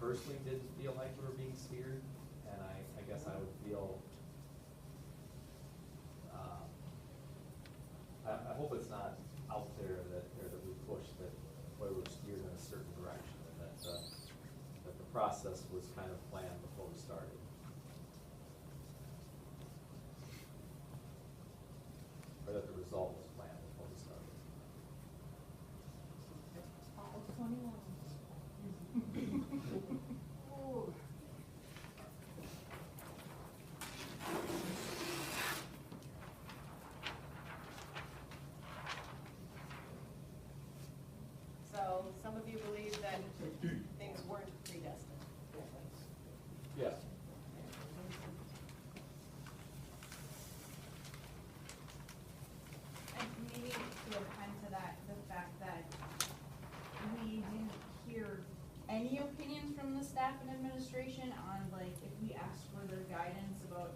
personally didn't feel like we were being steered, and I guess I would feel, I hope it's not out there that we push that we were steered in a certain direction, and that the process was kind of planned before we started. Or that the result was planned before we started. So some of you believe that things weren't predestined. Yes. And maybe to append to that, the fact that we didn't hear any opinions from the staff and administration on, like, if we asked for their guidance about,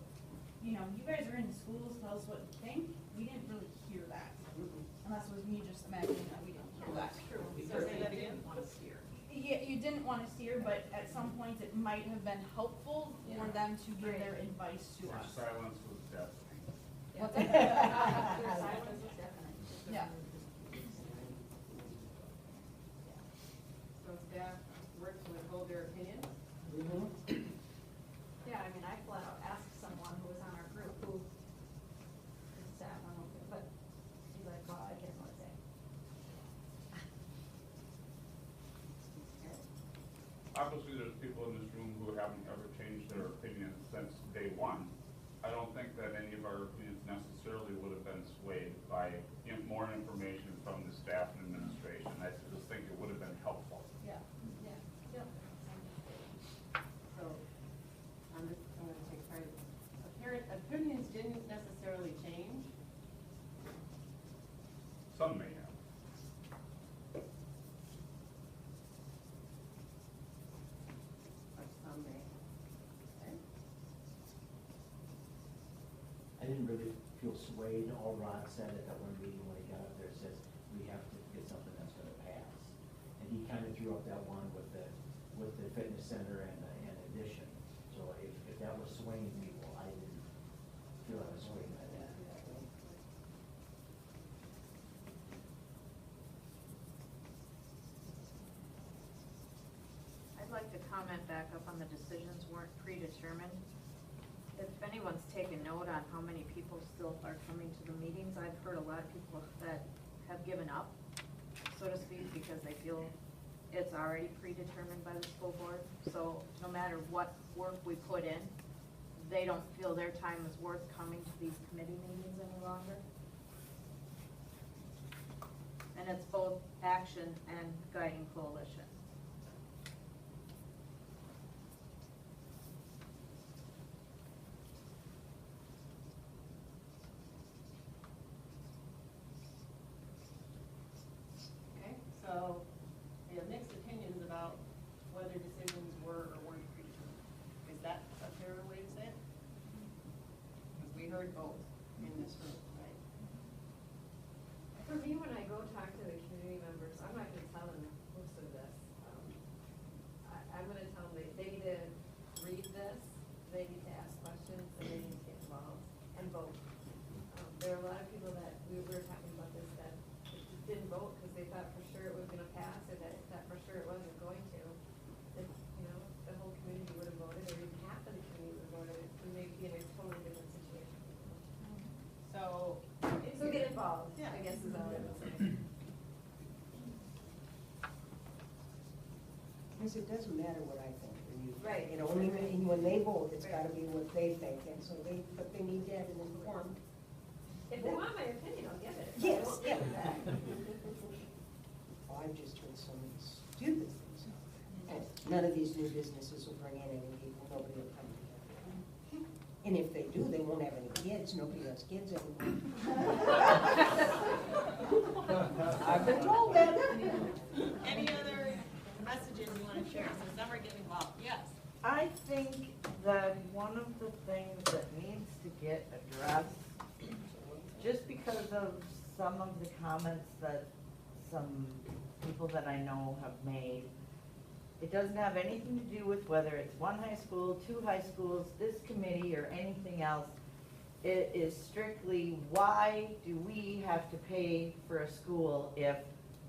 you know, you guys are in schools, tell us what you think. We didn't really hear that, unless it was me just imagining that we didn't hear that. True. So say that again. Want to steer. Yeah, you didn't want to steer, but at some point it might have been helpful for them to give their advice to us. Silence was death. What's that? Their silence is deafening. Yeah. So staff work to withhold their opinions. Yeah, I mean, I flat out asked someone who was on our group who is staff, I don't know, but he's like, well, I guess what to say. Obviously, there's people in this room who haven't ever changed their opinion since day one. I don't think that any of our opinions necessarily would have been swayed by more information from the staff and administration. I just think it would have been helpful. Yeah. Yeah. So, I'm gonna take part of this. Opinions didn't necessarily change. Some may have. But some may. Okay. I didn't really feel swayed. All Rod said at that one meeting when he got up there says, we have to get something that's gonna pass. kind of threw up that one with the fitness center and addition. So if that was swaying me, well, I didn't feel I was swayed by that. I'd like to comment back up on the decisions weren't predetermined. If anyone's taken note on how many people still are coming to the meetings, I've heard a lot of people that have given up, so to speak, because they feel it's already predetermined by the school board. So no matter what work we put in, they don't feel their time is worth coming to these committee meetings any longer. And it's both Action and Guiding Coalition. Okay, so we have mixed opinions about whether decisions were or weren't predetermined. Is that a fair way to say it? Because we heard both in this room, right? For me, when I go talk to the community members, I'm not gonna tell them most of this. I'm gonna tell them they need to read this, they need to ask questions, and they need to get involved and vote. There are a lot of people that, we were talking about this, that didn't vote because they thought for sure it was gonna pass, or that thought for sure it wasn't going to. If, the whole community would have voted, or even half of the community would have voted, we may be in a totally different situation. So. So get involved, Yeah. I guess is all I would say. Because it doesn't matter what I think or you think. Right. When they vote, it's gotta be what they think, and so but they need to have an informed. If they want my opinion, I'll give it. Yes, I won't yeah. give it back. Oh, I've just heard so many stupid things out there. None of these new businesses will bring in any people, nobody will come together. And if they do, they won't have any kids, nobody has kids anymore. I've been told that. Any other messages you want to share? So Summer, get involved. Yes. I think that one of the things that needs to get addressed, just because of some of the comments that some people that I know have made, it doesn't have anything to do with whether it's one high school, two high schools, this committee, or anything else. It is strictly, why do we have to pay for a school if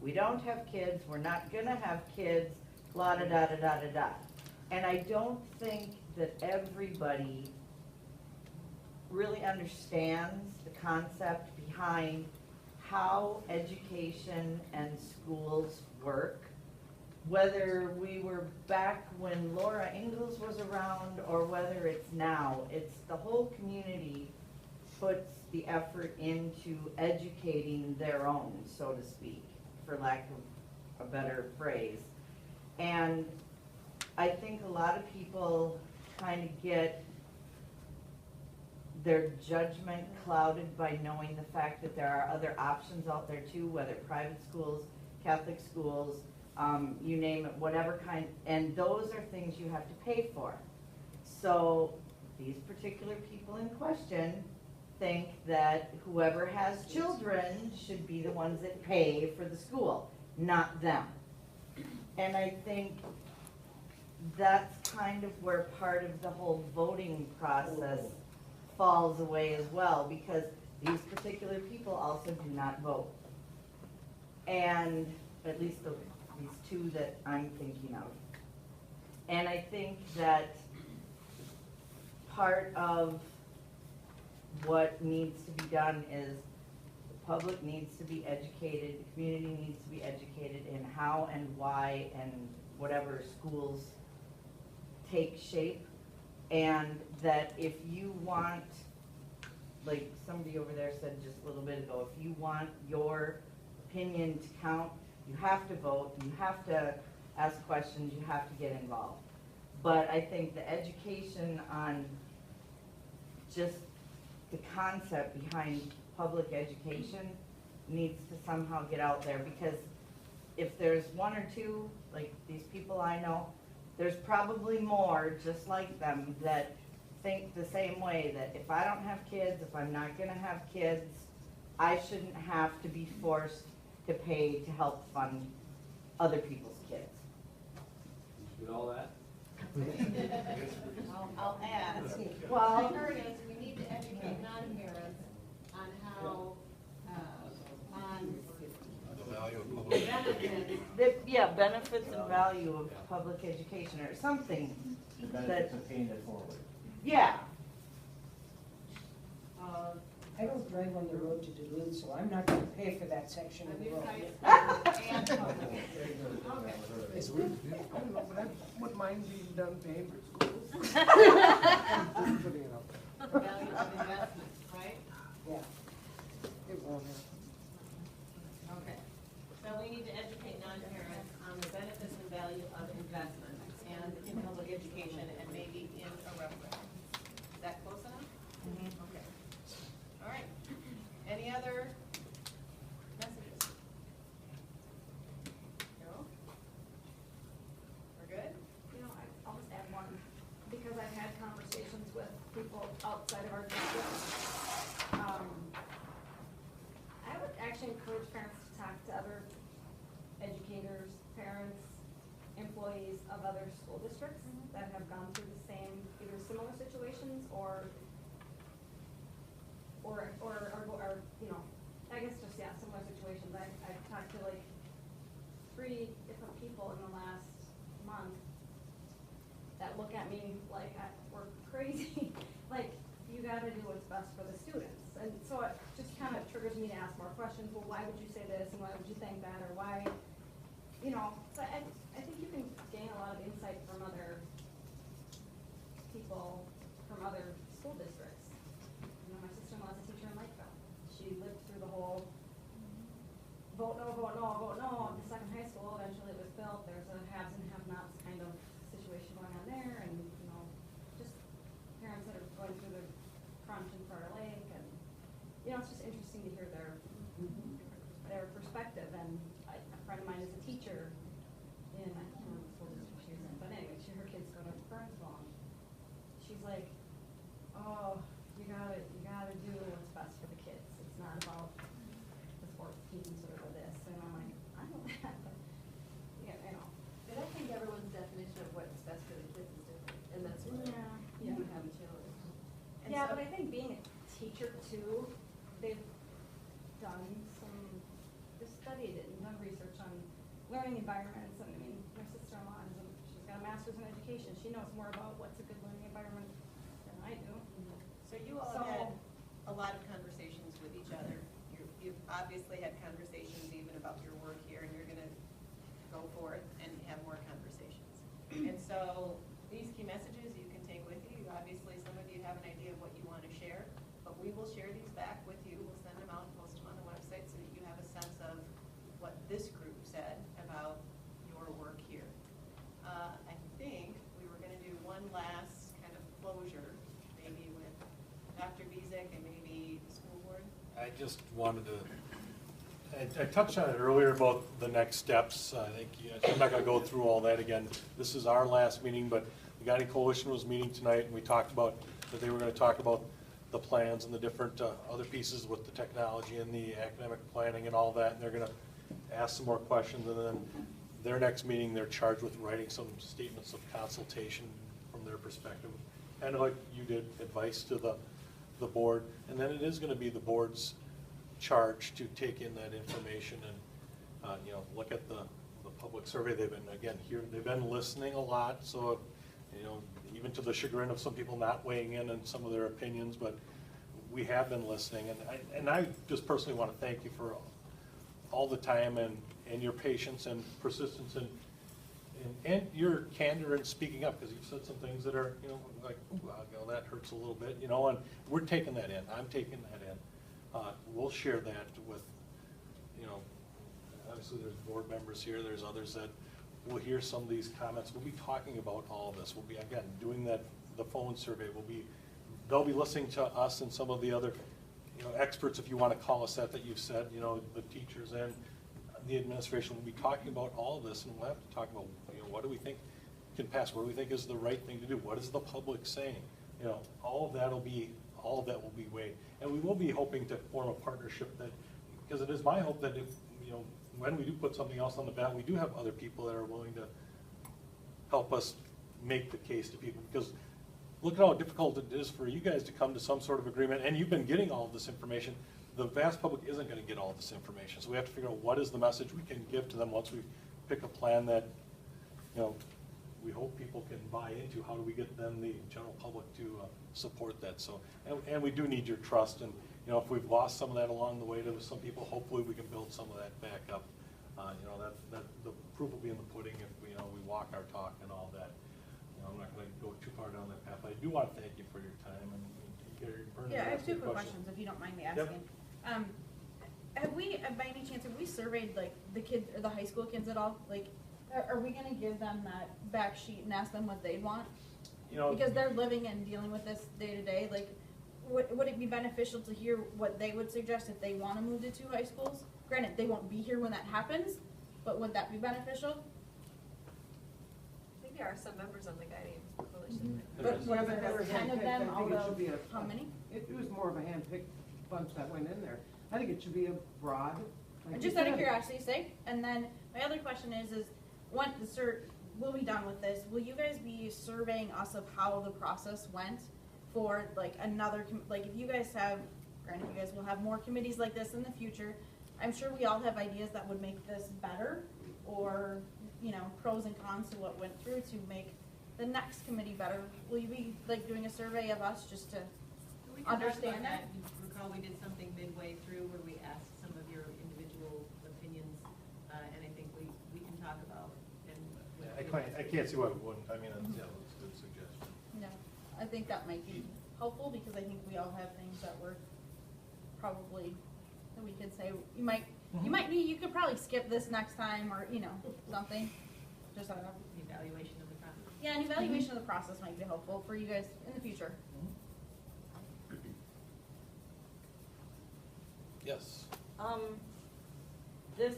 we don't have kids, we're not gonna have kids, la da da da da da da. And I don't think that everybody really understands the concept behind how education and schools work. Whether we were back when Laura Ingalls was around or whether it's now, it's the whole community puts the effort into educating their own, so to speak, for lack of a better phrase. And I think a lot of people kind of get their judgment clouded by knowing the fact that there are other options out there too, whether private schools, Catholic schools, you name it, whatever kind, and those are things you have to pay for. So these particular people in question think that whoever has children should be the ones that pay for the school, not them. And I think that's kind of where part of the whole voting process falls away as well, because these particular people also do not vote. And at least these two that I'm thinking of. And I think that part of what needs to be done is the public needs to be educated, the community needs to be educated in how and why and whatever schools take shape. And that if you want, like somebody over there said just a little bit ago, if you want your opinion to count, you have to vote, you have to ask questions, you have to get involved. But I think the education on just the concept behind public education needs to somehow get out there, because if there's one or two, like these people I know, there's probably more just like them that think the same way, that if I don't have kids, if I'm not gonna have kids, I shouldn't have to be forced to pay to help fund other people's kids. Did you get all that? I'll add, Well- what I heard is we need to educate non-parents on how, on The value of public. benefits. Yeah, benefits and value of public education or something. The benefits of paying it forward. Yeah. I don't drive on the road to Duluth, so I'm not gonna pay for that section of the road. And public. Okay. It's weird. I don't know, but I wouldn't mind being done paying for schools. Putting it up. Value of investment, right? Yeah. It won't happen. Okay. So we need to educate non-parents on the benefits and value of investment and in public education and maybe in a referendum. Is that close enough? Okay. All right. Any other messages? No? We're good? You know, I'll just add one, because I've had conversations with people outside of our district. I would actually encourage parents to talk to other educators, parents, employees of other school districts that have gone through the same, either similar situations or, you know, I guess just, yeah, similar situations. I've talked to like 3 different people in the last month that look at me like we're crazy. Like, you gotta do what's best for the students. And so it just kind of triggers me to ask more questions. Well, why would you say this and why would you think that, or why, you know, so I think you can gain a lot of insight from other people from other school districts. You know, my sister-in-law's a teacher in Lakeville. She lived through the whole vote no, vote no, vote no. The second high school, eventually it was built. There's a haves and have-nots kind of situation going on there, and, you know, just parents that are going through the crunch in Florida Lake, and, you know, it's just interesting to hear their perspective. And a friend of mine is a teacher in, I can't remember the school district she was in, but anyway, her kids go to Burnsville. She's like, oh, you gotta do what's best for the kids. It's not about the sports teams or this. And I'm like, I know that, but, yeah, I know. But I think everyone's definition of what's best for the kids is different, and that's where Yeah. you have a challenge. And Yeah, so- but I think being a teacher too, they've done they've studied it and done research on learning environments. And I mean, my sister-in-law she's got a master's in education. She knows more about what's a good learning environment than I do. So you all have had a lot of conversations with each other. You've obviously had conversations even about your work here, and you're gonna go forth and have more conversations. And so these key messages you can take with you. Obviously, some of you have an idea of what you want to share, but we will share these back with you. We'll send them out and post them on the website so that you have a sense of what this group said about your work here. I think we were gonna do one last kind of closure, maybe with Dr. Bezek and maybe the school board. I just wanted to, I touched on it earlier about the next steps. I think, I'm not gonna go through all that again. This is our last meeting, but the Guiding Coalition was meeting tonight, and we talked about, that they were gonna talk about the plans and the different other pieces with the technology and the academic planning and all that, and they're gonna ask some more questions, and then their next meeting, they're charged with writing some statements of consultation from their perspective, kind of like you did, advice to the board, and then it is gonna be the board's charge to take in that information and, you know, look at the public survey. They've been, again, here, they've been listening a lot, so, you know, even to the chagrin of some people not weighing in on some of their opinions, but we have been listening, and I just personally want to thank you for all the time and your patience and persistence and your candor in speaking up, because you've said some things that are, you know, like, ooh, you know, that hurts a little bit, you know, and we're taking that in. I'm taking that in. We'll share that with, you know, obviously there's board members here, there's others that will hear some of these comments. We'll be talking about all of this. We'll be, again, doing the phone survey. They'll be listening to us and some of the other, you know, experts, if you want to call us that you've said, you know, the teachers and the administration will be talking about all of this, and we'll have to talk about, you know, what do we think can pass? What do we think is the right thing to do? What is the public saying? You know, all of that will be weighed. And we will be hoping to form a partnership that, because it is my hope that if, you know, when we do put something else on the ballot, we do have other people that are willing to help us make the case to people, because look at how difficult it is for you guys to come to some sort of agreement, and you've been getting all of this information. The vast public isn't gonna get all this information, so we have to figure out what is the message we can give to them once we pick a plan that, you know, we hope people can buy into. How do we get them, the general public, to support that? So, and we do need your trust, and, you know, if we've lost some of that along the way to some people, hopefully we can build some of that back up. You know, that the proof will be in the pudding if we, you know, we walk our talk and all that. You know, I'm not gonna go too far down that path, but I do wanna thank you for your time, and Yeah, I have two quick questions, if you don't mind me asking. Have we, by any chance, have we surveyed like the kids, or the high school kids at all? Like, are we gonna give them that back sheet and ask them what they want? You know, Because they're living and dealing with this day to day, like, would it be beneficial to hear what they would suggest if they wanna move to 2 high schools? Granted, they won't be here when that happens, but would that be beneficial? I think there are some members on the guiding coalition. But what if Better there's 10 of handpicked, them I think out it should of, be a- how many? It was more of a hand-picked bunch that went in there. I think it should be a broad. like Just you out of said. curiosity's sake, and then my other question is when we'll be done with this, will you guys be surveying us of how the process went for like another, like if you guys have, granted you guys will have more committees like this in the future, I'm sure we all have ideas that would make this better, or, you know, pros and cons to what went through to make the next committee better. Will you be like doing a survey of us just to We can talk about understand that? You recall we did something midway through where we asked some of your individual opinions, and I think we can talk about and. I can't see why we wouldn't. I mean, yeah, that's a good suggestion. No, I think that might be helpful, because I think we all have things that we're probably, that we could say, you might need, you could probably skip this next time, or, you know, something, just, I don't know. Evaluation of the process. Yeah, an evaluation of the process might be helpful for you guys in the future. Yes. This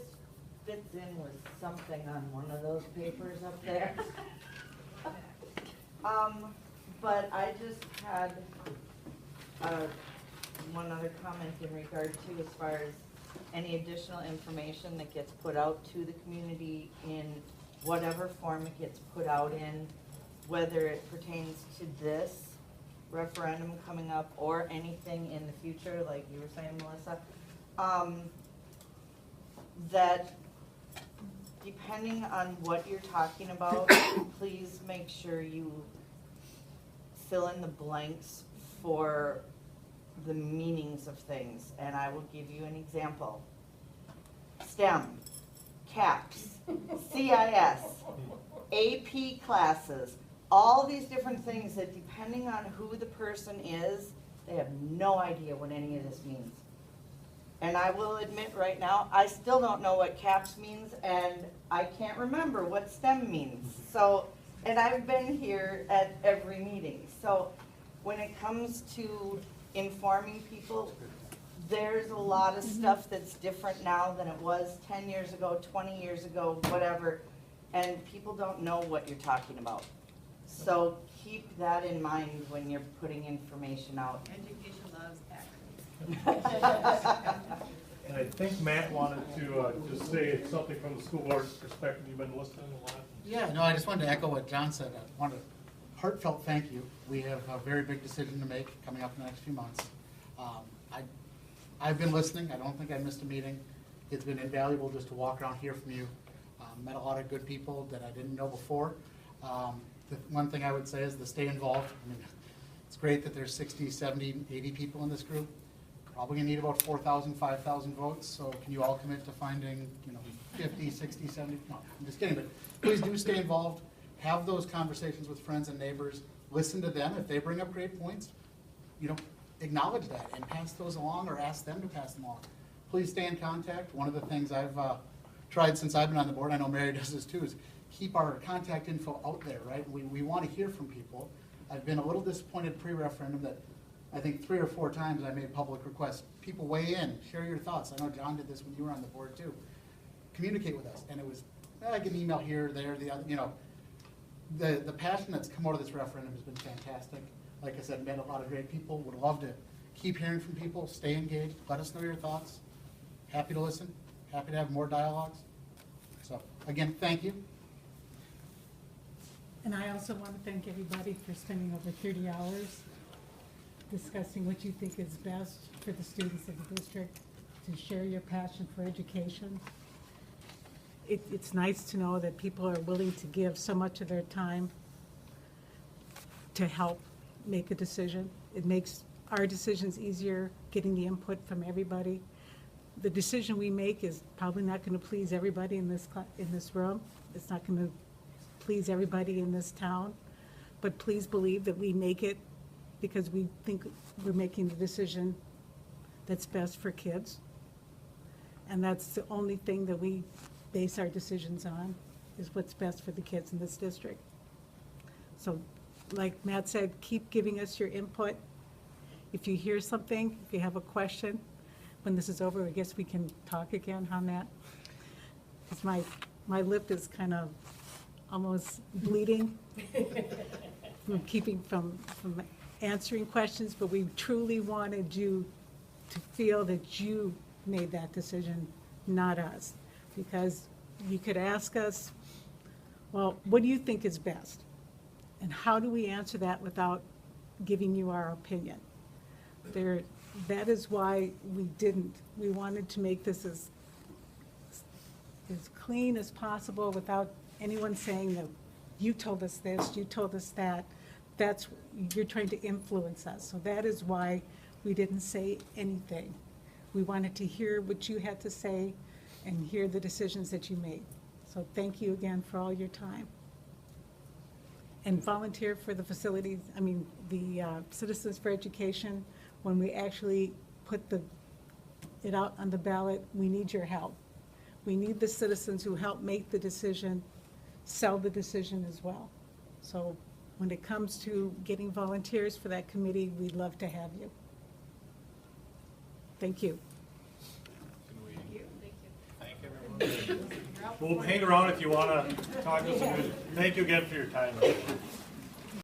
fits in with something on one of those papers up there. But I just had, one other comment in regard to as far as any additional information that gets put out to the community in whatever form it gets put out in, whether it pertains to this referendum coming up or anything in the future, like you were saying, Melissa, that depending on what you're talking about, please make sure you fill in the blanks for the meanings of things. And I will give you an example. STEM, CAPS, CIS, AP classes, all these different things that depending on who the person is, they have no idea what any of this means. And I will admit right now, I still don't know what CAPS means, and I can't remember what STEM means. So, and I've been here at every meeting. So when it comes to informing people, there's a lot of stuff that's different now than it was 10 years ago, 20 years ago, whatever, and people don't know what you're talking about. So keep that in mind when you're putting information out. Education loves acronyms. And I think Matt wanted to just say something from the school board perspective. You've been listening a lot. Yeah, no, I just wanted to echo what John said. I want a heartfelt thank you. We have a very big decision to make coming up in the next few months. I've been listening. I don't think I missed a meeting. It's been invaluable just to walk around, hear from you. Met a lot of good people that I didn't know before. The one thing I would say is to stay involved. I mean, it's great that there's 60, 70, 80 people in this group. Probably gonna need about 4,000, 5,000 votes, so can you all commit to finding, 50, 60, 70? No, I'm just kidding, but please do stay involved. Have those conversations with friends and neighbors. Listen to them. If they bring up great points, acknowledge that and pass those along, or ask them to pass them along. Please stay in contact. One of the things I've tried since I've been on the board, I know Mary does this too, is keep our contact info out there, right? We want to hear from people. I've been a little disappointed pre-referendum that I think 3 or 4 times I made public requests. People weigh in, share your thoughts. I know John did this when you were on the board too. Communicate with us. And it was, I get an email here, there, the other, the passion that's come out of this referendum has been fantastic. Like I said, met a lot of great people. Would love to keep hearing from people, stay engaged, let us know your thoughts. Happy to listen, happy to have more dialogues. So, again, thank you. And I also want to thank everybody for spending over 30 hours discussing what you think is best for the students of the district, to share your passion for education. It's nice to know that people are willing to give so much of their time to help make a decision. It makes our decisions easier, getting the input from everybody. The decision we make is probably not going to please everybody in this room. It's not going to please everybody in this town, but please believe that we make it because we think we're making the decision that's best for kids. And that's the only thing that we base our decisions on, is what's best for the kids in this district. So, like Matt said, keep giving us your input. If you hear something, if you have a question, when this is over, I guess we can talk again, huh, Matt? Because my lip is kind of almost bleeding from answering questions, but we truly wanted you to feel that you made that decision, not us. Because you could ask us, well, what do you think is best? And how do we answer that without giving you our opinion? That is why we didn't. We wanted to make this as clean as possible without anyone saying that you told us this, you told us that. You're trying to influence us. So that is why we didn't say anything. We wanted to hear what you had to say and hear the decisions that you made. So thank you again for all your time. And volunteer for the facilities, the Citizens for Education. When we actually put it out on the ballot, we need your help. We need the citizens who help make the decision, sell the decision as well. So when it comes to getting volunteers for that committee, we'd love to have you. Thank you. Thank everyone. We'll hang around if you want to talk to us. Thank you again for your time.